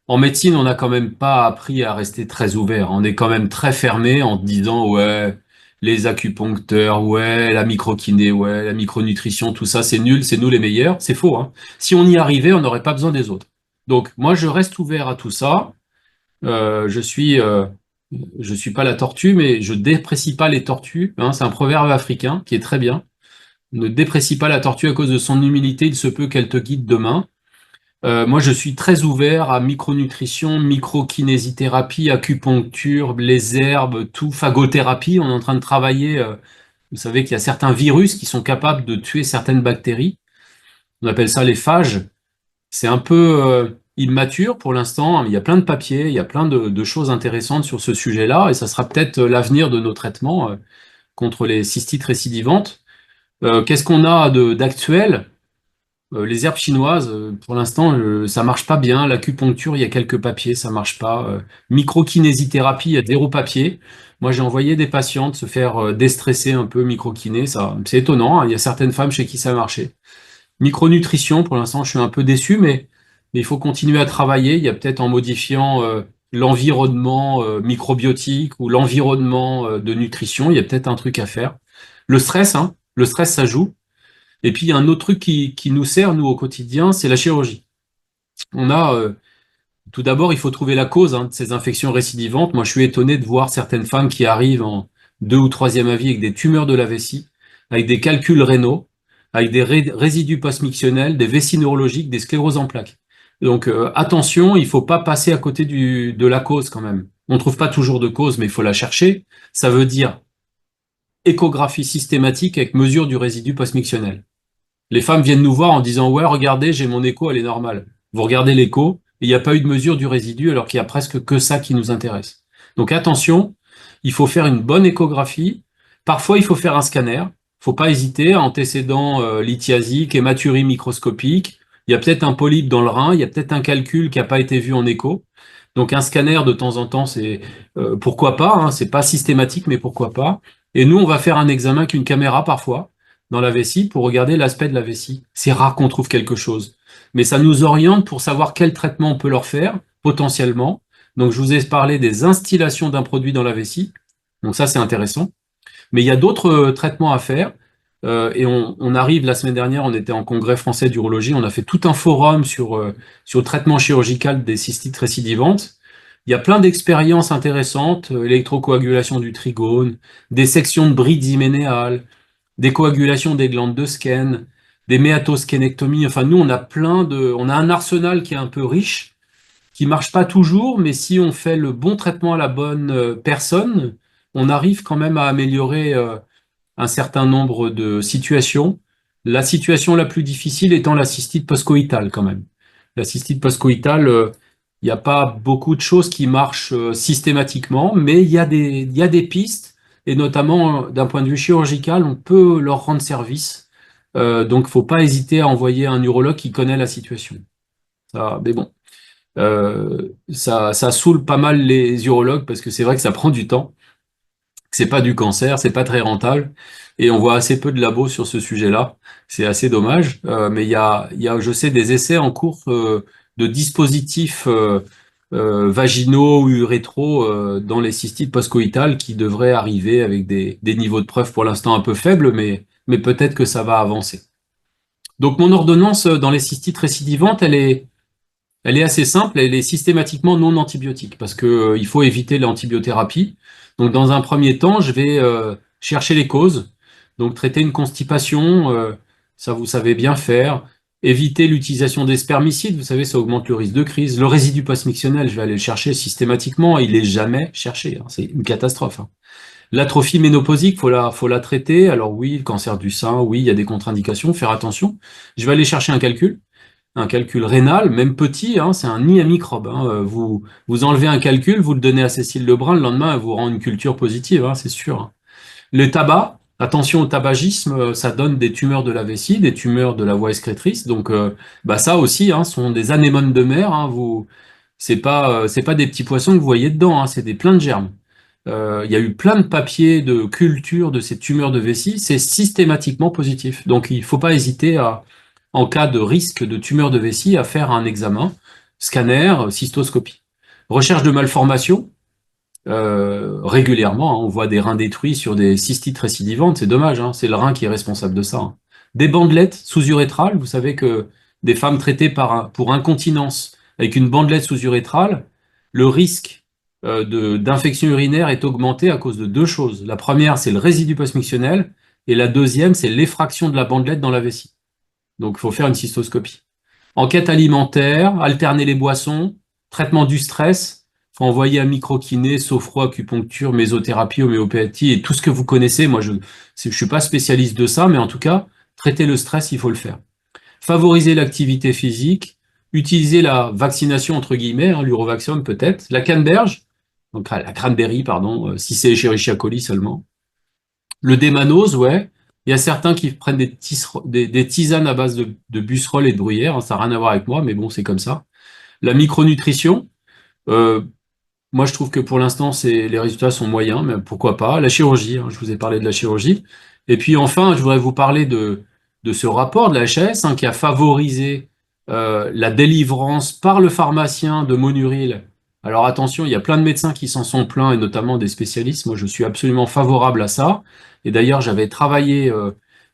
en médecine, on n'a quand même pas appris à rester très ouvert. On est quand même très fermé en disant, ouais, les acupuncteurs, ouais, la microkiné, ouais, la micronutrition, tout ça, c'est nul, c'est nous les meilleurs. C'est faux, hein. Si on y arrivait, on n'aurait pas besoin des autres. Donc, moi, je reste ouvert à tout ça. Je suis pas la tortue, mais je déprécie pas les tortues. C'est un proverbe africain qui est très bien. Ne déprécie pas la tortue à cause de son humilité, il se peut qu'elle te guide demain. Moi, je suis très ouvert à micronutrition, microkinésithérapie, acupuncture, les herbes, tout, phagothérapie. On est en train de travailler. Vous savez qu'il y a certains virus qui sont capables de tuer certaines bactéries. On appelle ça les phages. C'est un peu immature pour l'instant. Il y a plein de papiers, il y a plein de choses intéressantes sur ce sujet-là, et ça sera peut-être l'avenir de nos traitements contre les cystites récidivantes. Qu'est-ce qu'on a d'actuel? Les herbes chinoises, pour l'instant, ça marche pas bien. L'acupuncture, il y a quelques papiers, ça marche pas. Microkinésithérapie, il y a zéro papier. Moi, j'ai envoyé des patientes se faire déstresser un peu microkiné. Ça, c'est étonnant, hein. Il y a certaines femmes chez qui ça a marché. Micronutrition, pour l'instant, je suis un peu déçu, mais il faut continuer à travailler. Il y a peut-être en modifiant l'environnement microbiotique ou l'environnement de nutrition, il y a peut-être un truc à faire. Le stress, hein, le stress, ça joue. Et puis, il y a un autre truc qui nous sert, nous, au quotidien, c'est la chirurgie. On a, tout d'abord, il faut trouver la cause de ces infections récidivantes. Moi, je suis étonné de voir certaines femmes qui arrivent en 2e ou 3e avis avec des tumeurs de la vessie, avec des calculs rénaux, avec des résidus post-mictionnels, des vessies neurologiques, des scléroses en plaques. Donc, attention, il faut pas passer à côté de la cause quand même. On trouve pas toujours de cause, mais il faut la chercher. Ça veut dire échographie systématique avec mesure du résidu post-mictionnel. Les femmes viennent nous voir en disant « Ouais, regardez, j'ai mon écho, elle est normale. » Vous regardez l'écho, et il n'y a pas eu de mesure du résidu, alors qu'il y a presque que ça qui nous intéresse. Donc attention, il faut faire une bonne échographie. Parfois, il faut faire un scanner. Il faut pas hésiter, antécédent lithiasique, hématurie microscopique. Il y a peut-être un polype dans le rein, il y a peut-être un calcul qui n'a pas été vu en écho. Donc un scanner, de temps en temps, c'est pourquoi pas, hein, c'est pas systématique, mais pourquoi pas. Et nous, on va faire un examen avec une caméra parfois dans la vessie pour regarder l'aspect de la vessie. C'est rare qu'on trouve quelque chose. Mais ça nous oriente pour savoir quel traitement on peut leur faire, potentiellement. Donc, je vous ai parlé des instillations d'un produit dans la vessie. Donc ça, c'est intéressant. Mais il y a d'autres traitements à faire. Et on arrive, la semaine dernière, on était en congrès français d'urologie, on a fait tout un forum sur le traitement chirurgical des cystites récidivantes. Il y a plein d'expériences intéressantes, électrocoagulation du trigone, des sections de brides hyménéales, des coagulations des glandes de Skene, des méatoskénectomies. Enfin, nous, on a un arsenal qui est un peu riche, qui marche pas toujours, mais si on fait le bon traitement à la bonne personne, on arrive quand même à améliorer un certain nombre de situations. La situation la plus difficile étant la cystite postcoïtale, quand même. La cystite postcoïtale, il n'y a pas beaucoup de choses qui marchent systématiquement, mais il y a des pistes, et notamment d'un point de vue chirurgical, on peut leur rendre service. Donc, faut pas hésiter à envoyer un urologue qui connaît la situation. Ça, mais bon, ça saoule pas mal les urologues parce que c'est vrai que ça prend du temps. C'est pas du cancer, c'est pas très rentable, et on voit assez peu de labos sur ce sujet-là. C'est assez dommage, mais je sais, des essais en cours de dispositifs vaginaux ou urétro dans les cystites postcoïtales qui devraient arriver avec des niveaux de preuve pour l'instant un peu faibles, mais peut-être que ça va avancer. Donc mon ordonnance dans les cystites récidivantes, elle est assez simple, elle est systématiquement non antibiotique parce que il faut éviter l'antibiothérapie. Donc dans un premier temps, je vais chercher les causes, donc traiter une constipation, ça vous savez bien faire. Éviter l'utilisation des spermicides, vous savez, ça augmente le risque de crise. Le résidu post-mictionnel, je vais aller le chercher systématiquement, il est jamais cherché, hein, c'est une catastrophe. Hein. L'atrophie ménopausique, faut la traiter. Alors oui, le cancer du sein, oui, il y a des contre-indications, faire attention. Je vais aller chercher un calcul rénal, même petit, hein, c'est un nid à microbes. Hein. Vous enlevez un calcul, vous le donnez à Cécile Lebrun, le lendemain, elle vous rend une culture positive, hein, c'est sûr. Hein. Le tabac, attention au tabagisme, ça donne des tumeurs de la vessie, des tumeurs de la voie excrétrice. Donc, ça aussi, hein, sont des anémones de mer. Hein, c'est pas des petits poissons que vous voyez dedans, hein, c'est des pleins de germes. Il y a eu plein de papiers de culture de ces tumeurs de vessie, c'est systématiquement positif. Donc, il faut pas hésiter en cas de risque de tumeur de vessie, à faire un examen, scanner, cystoscopie. Recherche de malformation, régulièrement, hein, on voit des reins détruits sur des cystites récidivantes, c'est dommage, hein, c'est le rein qui est responsable de ça. Hein. Des bandelettes sous-urétrales, vous savez que des femmes traitées pour incontinence avec une bandelette sous-urétrale, le risque d'infection urinaire est augmenté à cause de deux choses. La première, c'est le résidu post-mictionnel, et la deuxième, c'est l'effraction de la bandelette dans la vessie. Donc, il faut faire une cystoscopie. Enquête alimentaire, alterner les boissons, traitement du stress, il faut envoyer un microkiné, sophro, acupuncture, mésothérapie, homéopathie et tout ce que vous connaissez. Moi, je suis pas spécialiste de ça, mais en tout cas, traiter le stress, il faut le faire. Favoriser l'activité physique, Utiliser la vaccination entre guillemets, hein, l'Urovaxium peut-être, la canneberge, donc la cranberry, pardon, si c'est Escherichia coli seulement. Le démanose, ouais. Il y a certains qui prennent des tisanes à base de busserolles et de bruyère, hein, ça n'a rien à voir avec moi, mais bon, c'est comme ça. La micronutrition, euh, moi je trouve que pour l'instant, les résultats sont moyens, mais pourquoi pas. La chirurgie, hein, je vous ai parlé de la chirurgie. Et puis enfin, je voudrais vous parler de ce rapport de la HAS, hein, qui a favorisé la délivrance par le pharmacien de Monuril. Alors attention, il y a plein de médecins qui s'en sont plaints, et notamment des spécialistes. Moi, je suis absolument favorable à ça. Et d'ailleurs, j'avais travaillé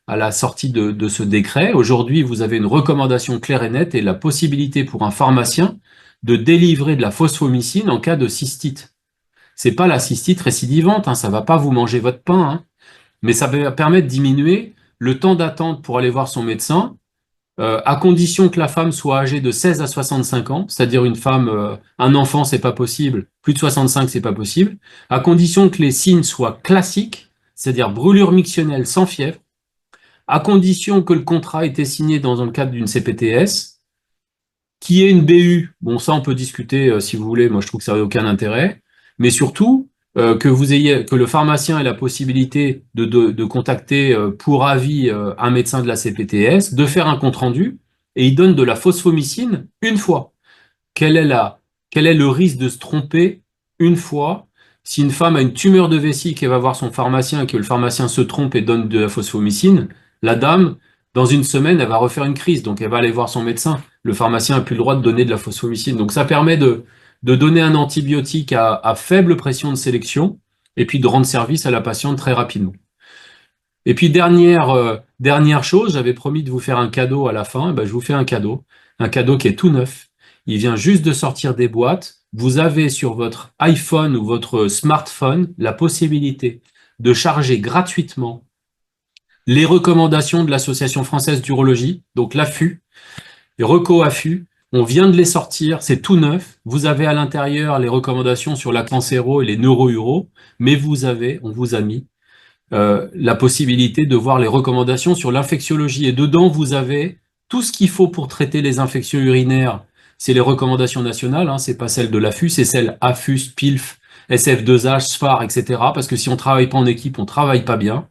à la sortie de ce décret. Aujourd'hui, vous avez une recommandation claire et nette et la possibilité pour un pharmacien de délivrer de la phosphomycine en cas de cystite. C'est pas la cystite récidivante, hein, ça va pas vous manger votre pain, hein, mais ça permet de diminuer le temps d'attente pour aller voir son médecin, à condition que la femme soit âgée de 16 à 65 ans, c'est-à-dire une femme, un enfant, c'est pas possible, plus de 65, c'est pas possible, à condition que les signes soient classiques, c'est-à-dire brûlure mictionnelle sans fièvre, à condition que le contrat ait été signé dans le cadre d'une CPTS, qui est une BU, bon ça on peut discuter si vous voulez, moi je trouve que ça n'a aucun intérêt, mais surtout que le pharmacien ait la possibilité de contacter pour avis un médecin de la CPTS, de faire un compte-rendu, et il donne de la phosphomycine une fois. Quel est quel est le risque de se tromper une fois? Si une femme a une tumeur de vessie, qu'elle va voir son pharmacien, et que le pharmacien se trompe et donne de la phosphomycine, la dame, dans une semaine, elle va refaire une crise, donc elle va aller voir son médecin. Le pharmacien n'a plus le droit de donner de la phosphomycine. Donc ça permet de donner un antibiotique à faible pression de sélection, et puis de rendre service à la patiente très rapidement. Et puis dernière chose, j'avais promis de vous faire un cadeau à la fin, et ben, je vous fais un cadeau qui est tout neuf. Il vient juste de sortir des boîtes. Vous avez sur votre iPhone ou votre smartphone la possibilité de charger gratuitement les recommandations de l'Association française d'urologie, donc l'AFU, les Reco-AFU. On vient de les sortir, c'est tout neuf. Vous avez à l'intérieur les recommandations sur la cancéro et les neuro-uro, mais on vous a mis la possibilité de voir les recommandations sur l'infectiologie. Et dedans, vous avez tout ce qu'il faut pour traiter les infections urinaires. C'est les recommandations nationales, hein, c'est pas celles de l'AFU, c'est celles AFUS, PILF, SF2H, SPHAR, etc. Parce que si on travaille pas en équipe, on travaille pas bien.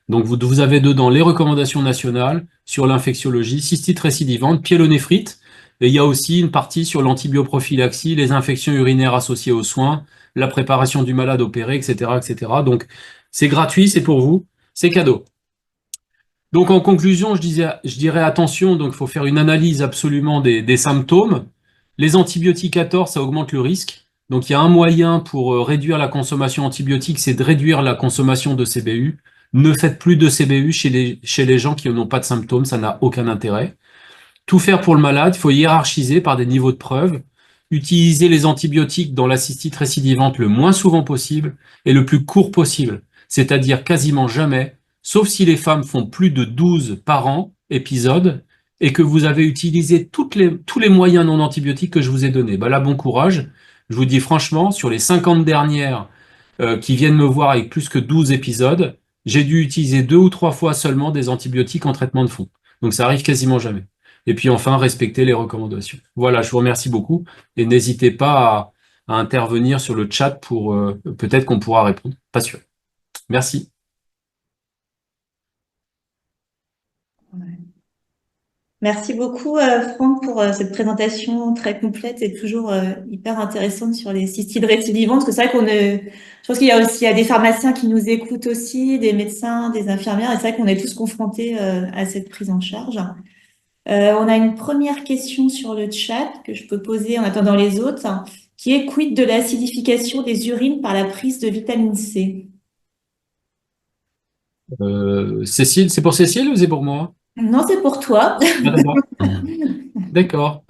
Donc vous avez dedans les recommandations nationales sur l'infectiologie, cystite récidivante, pyélonéphrite, et il y a aussi une partie sur l'antibioprophylaxie, les infections urinaires associées aux soins, la préparation du malade opéré, etc., etc. Donc c'est gratuit, c'est pour vous, c'est cadeau. Donc en conclusion, je dirais attention, donc il faut faire une analyse absolument des symptômes. Les antibiotiques à tort, ça augmente le risque. Donc il y a un moyen pour réduire la consommation antibiotique, c'est de réduire la consommation de CBU. Ne faites plus de CBU chez les gens qui n'ont pas de symptômes, ça n'a aucun intérêt. Tout faire pour le malade, il faut hiérarchiser par des niveaux de preuve. Utiliser les antibiotiques dans la cystite récidivante le moins souvent possible et le plus court possible, c'est-à-dire quasiment jamais, sauf si les femmes font plus de 12 par an, épisodes, et que vous avez utilisé tous les moyens non antibiotiques que je vous ai donnés. Ben là, bon courage. Je vous dis franchement, sur les 50 dernières qui viennent me voir avec plus que 12 épisodes, j'ai dû utiliser 2 ou 3 fois seulement des antibiotiques en traitement de fond. Donc ça arrive quasiment jamais. Et puis enfin, respecter les recommandations. Voilà, je vous remercie beaucoup et n'hésitez pas à intervenir sur le chat pour peut-être qu'on pourra répondre. Pas sûr. Merci. Merci beaucoup, Franck, pour cette présentation très complète et toujours hyper intéressante sur les cystides récidivantes. Parce que c'est vrai je pense qu'il y a aussi, il y a des pharmaciens qui nous écoutent aussi, des médecins, des infirmières, et c'est vrai qu'on est tous confrontés à cette prise en charge. On a une première question sur le chat que je peux poser en attendant les autres, qui est quid de l'acidification des urines par la prise de vitamine C? Cécile, c'est pour Cécile ou c'est pour moi? Non, c'est pour toi. Ah, d'accord. D'accord.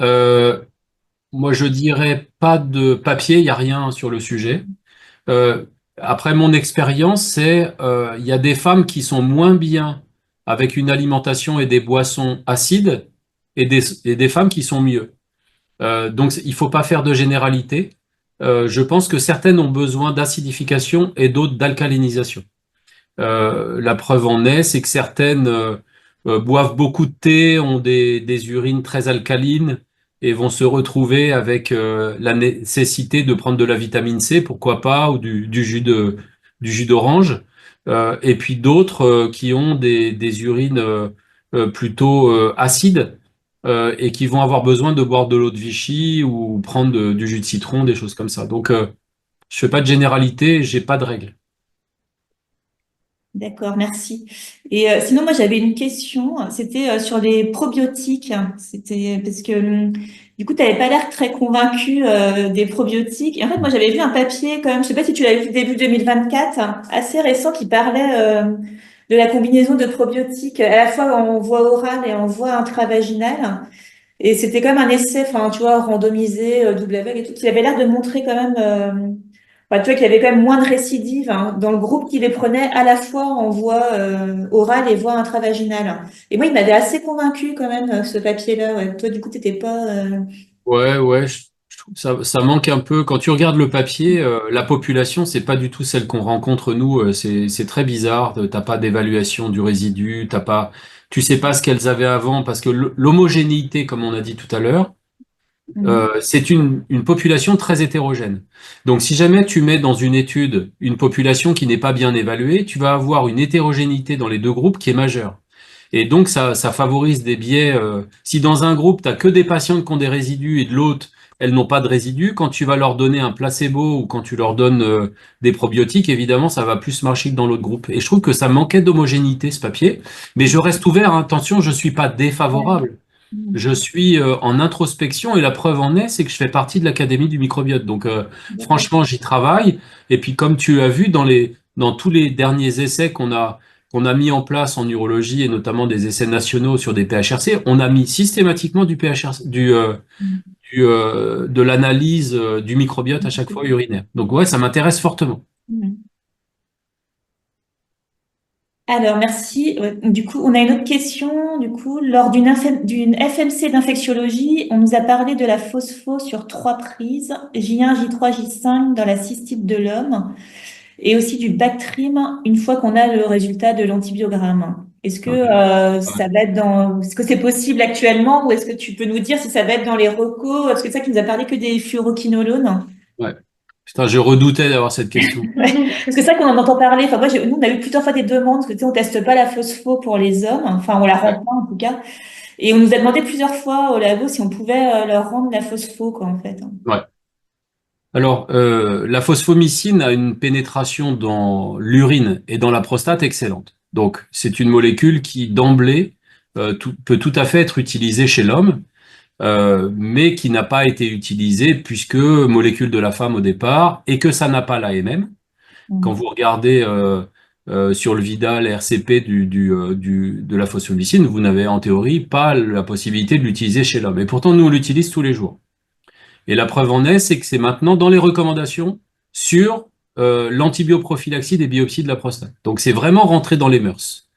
Moi, je dirais pas de papier, il n'y a rien sur le sujet. Après, mon expérience, il y a des femmes qui sont moins bien avec une alimentation et des boissons acides et des femmes qui sont mieux. Donc, il faut pas faire de généralité. Je pense que certaines ont besoin d'acidification et d'autres d'alcalinisation. La preuve en est, c'est que certaines boivent beaucoup de thé, ont des urines très alcalines, et vont se retrouver avec la nécessité de prendre de la vitamine C, pourquoi pas, ou du jus d'orange. Et puis d'autres qui ont des urines plutôt acides et qui vont avoir besoin de boire de l'eau de Vichy ou prendre du jus de citron, des choses comme ça. Donc, je fais pas de généralité, j'ai pas de règles. D'accord, merci. Et sinon, moi, j'avais une question. C'était sur les probiotiques. C'était parce que du coup, tu n'avais pas l'air très convaincu des probiotiques. Et en fait, moi, j'avais vu un papier quand même. Je sais pas si tu l'avais vu début 2024, assez récent, qui parlait de la combinaison de probiotiques à la fois en voie orale et en voie intravaginale. Et c'était quand même un essai, enfin, tu vois, randomisé, double aveugle et tout, qui avait l'air de montrer quand même, enfin, tu vois, qu'il y avait quand même moins de récidives hein, dans le groupe qui les prenait à la fois en voie orale et voie intravaginale. Et moi, il m'avait assez convaincu quand même, ce papier-là. Ouais. Toi, du coup, t'étais pas... Ouais, ouais, je trouve que ça manque un peu. Quand tu regardes le papier, la population, c'est pas du tout celle qu'on rencontre nous. C'est très bizarre. T'as pas d'évaluation du résidu, tu sais pas ce qu'elles avaient avant parce que l'homogénéité, comme on a dit tout à l'heure, Mhm. c'est une population très hétérogène. Donc, si jamais tu mets dans une étude une population qui n'est pas bien évaluée, tu vas avoir une hétérogénéité dans les deux groupes qui est majeure. Et donc, ça favorise des biais. Si dans un groupe, tu as que des patients qui ont des résidus et de l'autre, elles n'ont pas de résidus, quand tu vas leur donner un placebo ou quand tu leur donnes des probiotiques, évidemment, ça va plus marcher que dans l'autre groupe. Et je trouve que ça manquait d'homogénéité, ce papier. Mais je reste ouvert, hein. Attention, je suis pas Ouais. défavorable. Mhm. Je suis en introspection et la preuve en est, c'est que je fais partie de l'Académie du microbiote. Donc, D'accord. franchement, j'y travaille. Et puis, comme tu as vu dans tous les derniers essais qu'on a mis en place en urologie et notamment des essais nationaux sur des PHRC, on a mis systématiquement du PHRC, de l'analyse du microbiote à chaque fois urinaire. Donc, ouais, ça m'intéresse fortement. Mhm. Alors, merci. Ouais, du coup, on a une autre question. Du coup, lors d'une FMC d'infectiologie, on nous a parlé de la phospho sur 3 prises, J1, J3, J5 dans la cystite de l'homme, et aussi du Bactrim une fois qu'on a le résultat de l'antibiogramme. Est-ce que Ok. ça va être est-ce que c'est possible actuellement, ou est-ce que tu peux nous dire si ça va être dans les recos? Parce que c'est ça qui nous a parlé que des fluoroquinolones. Ouais. Putain, je redoutais d'avoir cette question. Ouais. Parce que c'est ça qu'on en entend parler. Enfin, moi, nous, on a eu plusieurs fois des demandes, parce que tu sais, on teste pas la phospho pour les hommes. Enfin, on la rend Ouais. pas, en tout cas. Et on nous a demandé plusieurs fois au labo si on pouvait leur rendre la phospho, quoi, en fait. Ouais. Alors, la phosphomycine a une pénétration dans l'urine et dans la prostate excellente. Donc, c'est une molécule qui, d'emblée, peut tout à fait être utilisée chez l'homme, mais qui n'a pas été utilisée puisque molécule de la femme au départ et que ça n'a pas l'AMM. Quand Mhm. vous regardez sur le Vidal RCP de la phosphomycine, vous n'avez en théorie pas la possibilité de l'utiliser chez l'homme. Et pourtant, nous, on l'utilise tous les jours. Et la preuve en est, c'est que c'est maintenant dans les recommandations sur l'antibioprophylaxie des biopsies de la prostate. Donc c'est vraiment rentré dans les mœurs.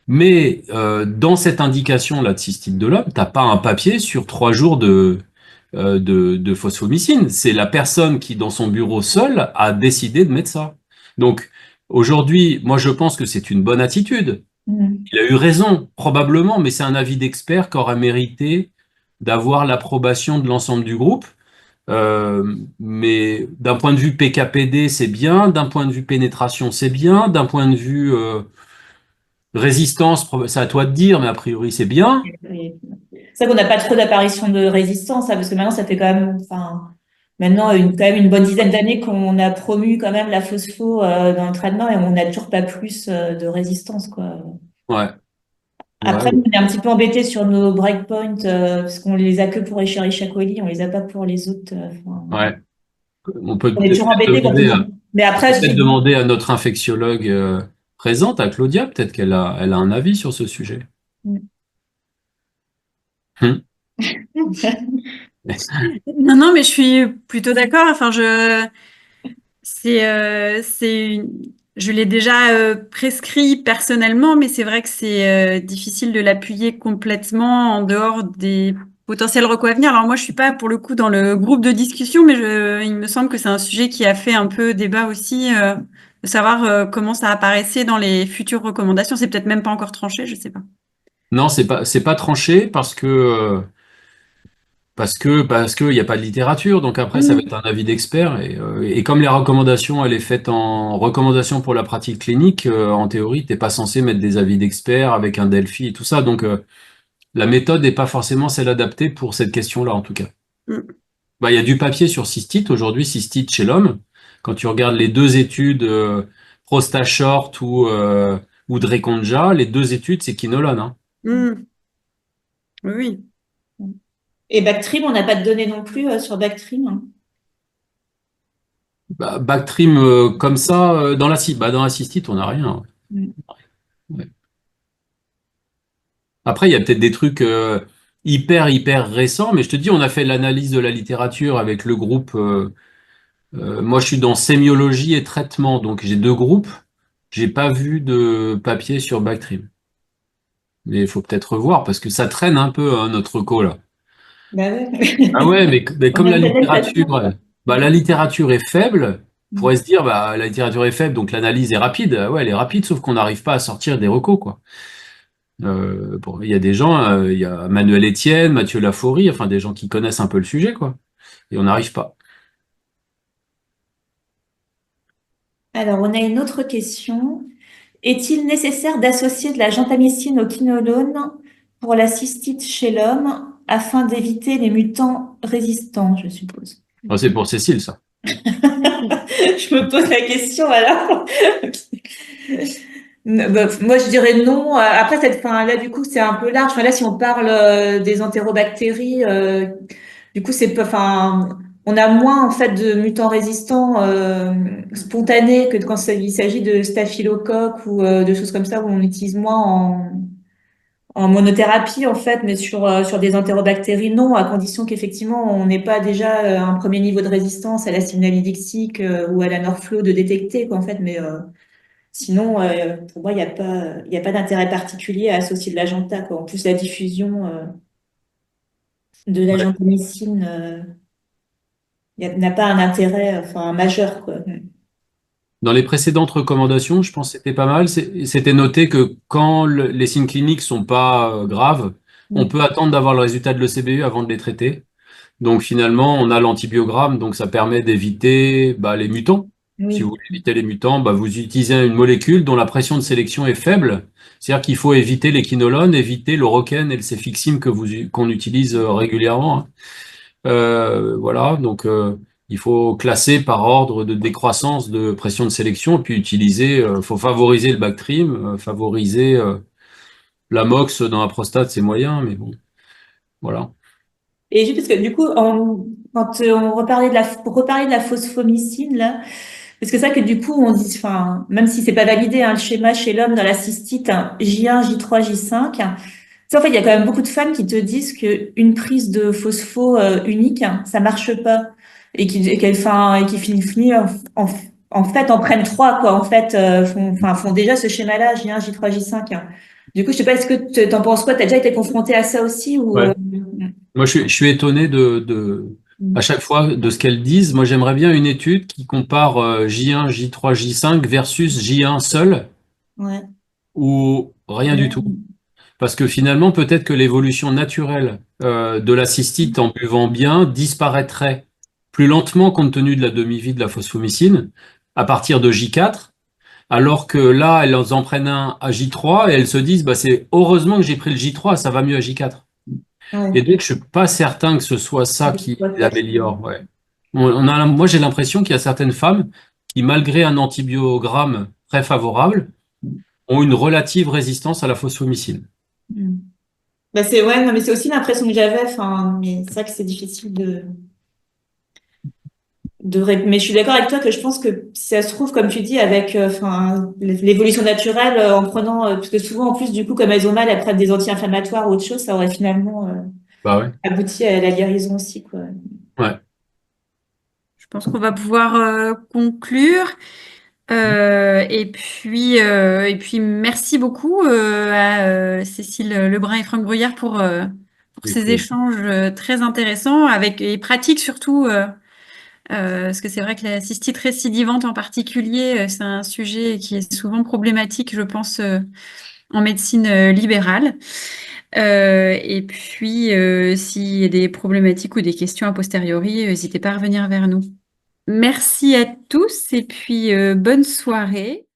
Mais dans cette indication-là de cystite de l'homme, t'as pas un papier sur 3 jours de phosphomycine. C'est la personne qui, dans son bureau seul, a décidé de mettre ça. Donc aujourd'hui, moi je pense que c'est une bonne attitude. Mhm. Il a eu raison, probablement, mais c'est un avis d'expert qui aurait mérité d'avoir l'approbation de l'ensemble du groupe. Mais d'un point de vue PKPD, c'est bien, d'un point de vue pénétration, c'est bien, d'un point de vue résistance, c'est à toi de dire, mais a priori, c'est bien. Et c'est vrai qu'on n'a pas trop d'apparition de résistance, hein, parce que maintenant, ça fait quand même, enfin, maintenant, quand même une bonne dizaine d'années qu'on a promu quand même la phospho dans le traitement, et on n'a toujours pas plus de résistance, quoi. Ouais, ouais, Après, ouais. nous, on est un petit peu embêtés sur nos breakpoints, parce qu'on les a que pour Escherichia coli, on les a pas pour les autres. Enfin, Ouais. On peut on est toujours peut-être embêtés quand demander à, Mais on peut après, peut-être demander à notre infectiologue présente, à Claudia, peut-être elle a un avis sur ce sujet. Hum. Non, non, mais je suis plutôt d'accord. Enfin, je l'ai déjà prescrit personnellement, mais c'est vrai que c'est difficile de l'appuyer complètement en dehors des potentiels recours à venir. Alors moi, je suis pas pour le coup dans le groupe de discussion, mais il me semble que c'est un sujet qui a fait un peu débat aussi, de savoir comment ça apparaissait dans les futures recommandations. C'est peut-être même pas encore tranché, je sais pas. Non, c'est pas tranché parce que parce que il n'y a pas de littérature, donc après ça va être un avis d'expert et comme les recommandations elle est faite en recommandation pour la pratique clinique, en théorie t'es pas censé mettre des avis d'experts avec un Delphi et tout ça, donc la méthode n'est pas forcément celle adaptée pour cette question-là en tout cas. Mm. Bah, il y a du papier sur cystite aujourd'hui, cystite chez l'homme. Quand tu regardes les deux études, ProstaShort ou Drekonja, les deux études c'est quinolone, hein. Mm. Oui. Et Bactrim, on n'a pas de données non plus sur Bactrim. Bah, Bactrim comme ça dans la cystite on n'a rien. Mm. Ouais. Après il y a peut-être des trucs hyper récents, mais je te dis on a fait l'analyse de la littérature avec le groupe. Moi je suis dans sémiologie et traitement, donc j'ai deux groupes. J'ai pas vu de papier sur Bactrim. Mais il faut peut-être revoir parce que ça traîne un peu hein, notre co là. Bah ouais. Ah ouais, mais On comme a tellement pas de temps. la littérature est faible, on Mm. pourrait se dire bah la littérature est faible, donc l'analyse est rapide. Ouais, elle est rapide, sauf qu'on n'arrive pas à sortir des recos, quoi. Bon, il y a des gens, il y a Manuel Etienne, Mathieu Laforie, enfin des gens qui connaissent un peu le sujet, quoi. Et on n'arrive pas. Alors, on a une autre question. Est-il nécessaire d'associer de la gentamicine au quinolone pour la cystite chez l'homme afin d'éviter les mutants résistants, je suppose? Oh, c'est pour Cécile, ça. Je me pose la question alors. Bah, moi, je dirais non. Après, là, du coup, c'est un peu large. Enfin, là, si on parle des entérobactéries, du coup, c'est pas, enfin, on a moins en fait de mutants résistants spontanés que quand il s'agit de staphylocoques ou de choses comme ça où on utilise moins en monothérapie en fait, mais sur des entérobactéries, non, à condition qu'effectivement on n'ait pas déjà un premier niveau de résistance à la signalidixique ou à la Norflow de détecter quoi en fait, mais sinon, pour moi, il y a pas d'intérêt particulier à associer de la genta, quoi. En plus, la diffusion de la Ouais. gentamicine n'a pas un intérêt enfin, majeur, quoi. Dans les précédentes recommandations, je pense que c'était pas mal. C'était noté que quand les signes cliniques sont pas graves, on Mm. peut attendre d'avoir le résultat de l'ECBU avant de les traiter. Donc finalement, on a l'antibiogramme, donc ça permet d'éviter bah, les mutants. Si vous Oui. voulez éviter les mutants, bah, vous utilisez une molécule dont la pression de sélection est faible. C'est-à-dire qu'il faut éviter les quinolones, éviter le rocaine et le cefixime qu'on utilise régulièrement, hein. Voilà, donc il faut classer par ordre de décroissance de pression de sélection, puis utiliser, faut favoriser le Bactrim, favoriser l'Amox dans la prostate, c'est moyen, mais bon, voilà. Et juste parce que du coup, quand on reparlait pour reparler de la phosphomycine, là, parce que c'est ça que du coup, on dit, enfin, même si c'est pas validé, hein, le schéma chez l'homme dans la cystite, hein, J1, J3, J5, ça, en fait, il y a quand même beaucoup de femmes qui te disent que une prise de phospho unique, ça marche pas et qui finit en, en fait en prennent trois quoi. En fait, font déjà ce schéma-là J1, J3, J5. Du coup, je sais pas, est-ce que t'en penses quoi? T'as déjà été confronté à ça aussi ou Ouais. Moi, je suis étonné à chaque fois de ce qu'elles disent. Moi, j'aimerais bien une étude qui compare J1, J3, J5 versus J1 seul ouais. ou rien du tout. Ouais. Parce que finalement, peut-être que l'évolution naturelle de la cystite en buvant bien disparaîtrait plus lentement compte tenu de la demi-vie de la phosphomycine à partir de J4, alors que là, elles en prennent un à J3 et elles se disent, bah, c'est heureusement que j'ai pris le J3, ça va mieux à J4. Et Ouais. donc, je suis pas certain que ce soit ça qui Ouais, ça, l'améliore. Ouais. Moi, j'ai l'impression qu'il y a certaines femmes qui, malgré un antibiogramme très favorable, ont une relative résistance à la phosphomycine. mm. Bah c'est ouais, non, mais c'est aussi l'impression que j'avais. Enfin, mais c'est vrai que c'est difficile mais je suis d'accord avec toi que je pense que si ça se trouve, comme tu dis, avec enfin l'évolution naturelle, en prenant, parce que souvent en plus du coup, comme elles ont mal, elles prennent des anti-inflammatoires ou autre chose, ça aurait finalement Bah ouais. abouti à la guérison aussi, quoi. Ouais. Je pense qu'on va pouvoir conclure. Et puis, merci beaucoup à Cécile Lebrun et Franck Bruyère pour Avec ces plaisir. échanges très intéressants et pratiques surtout, parce que c'est vrai que la cystite récidivante en particulier, c'est un sujet qui est souvent problématique, je pense, en médecine libérale. Et puis, s'il y a des problématiques ou des questions a posteriori, n'hésitez pas à revenir vers nous. Merci à tous et puis bonne soirée.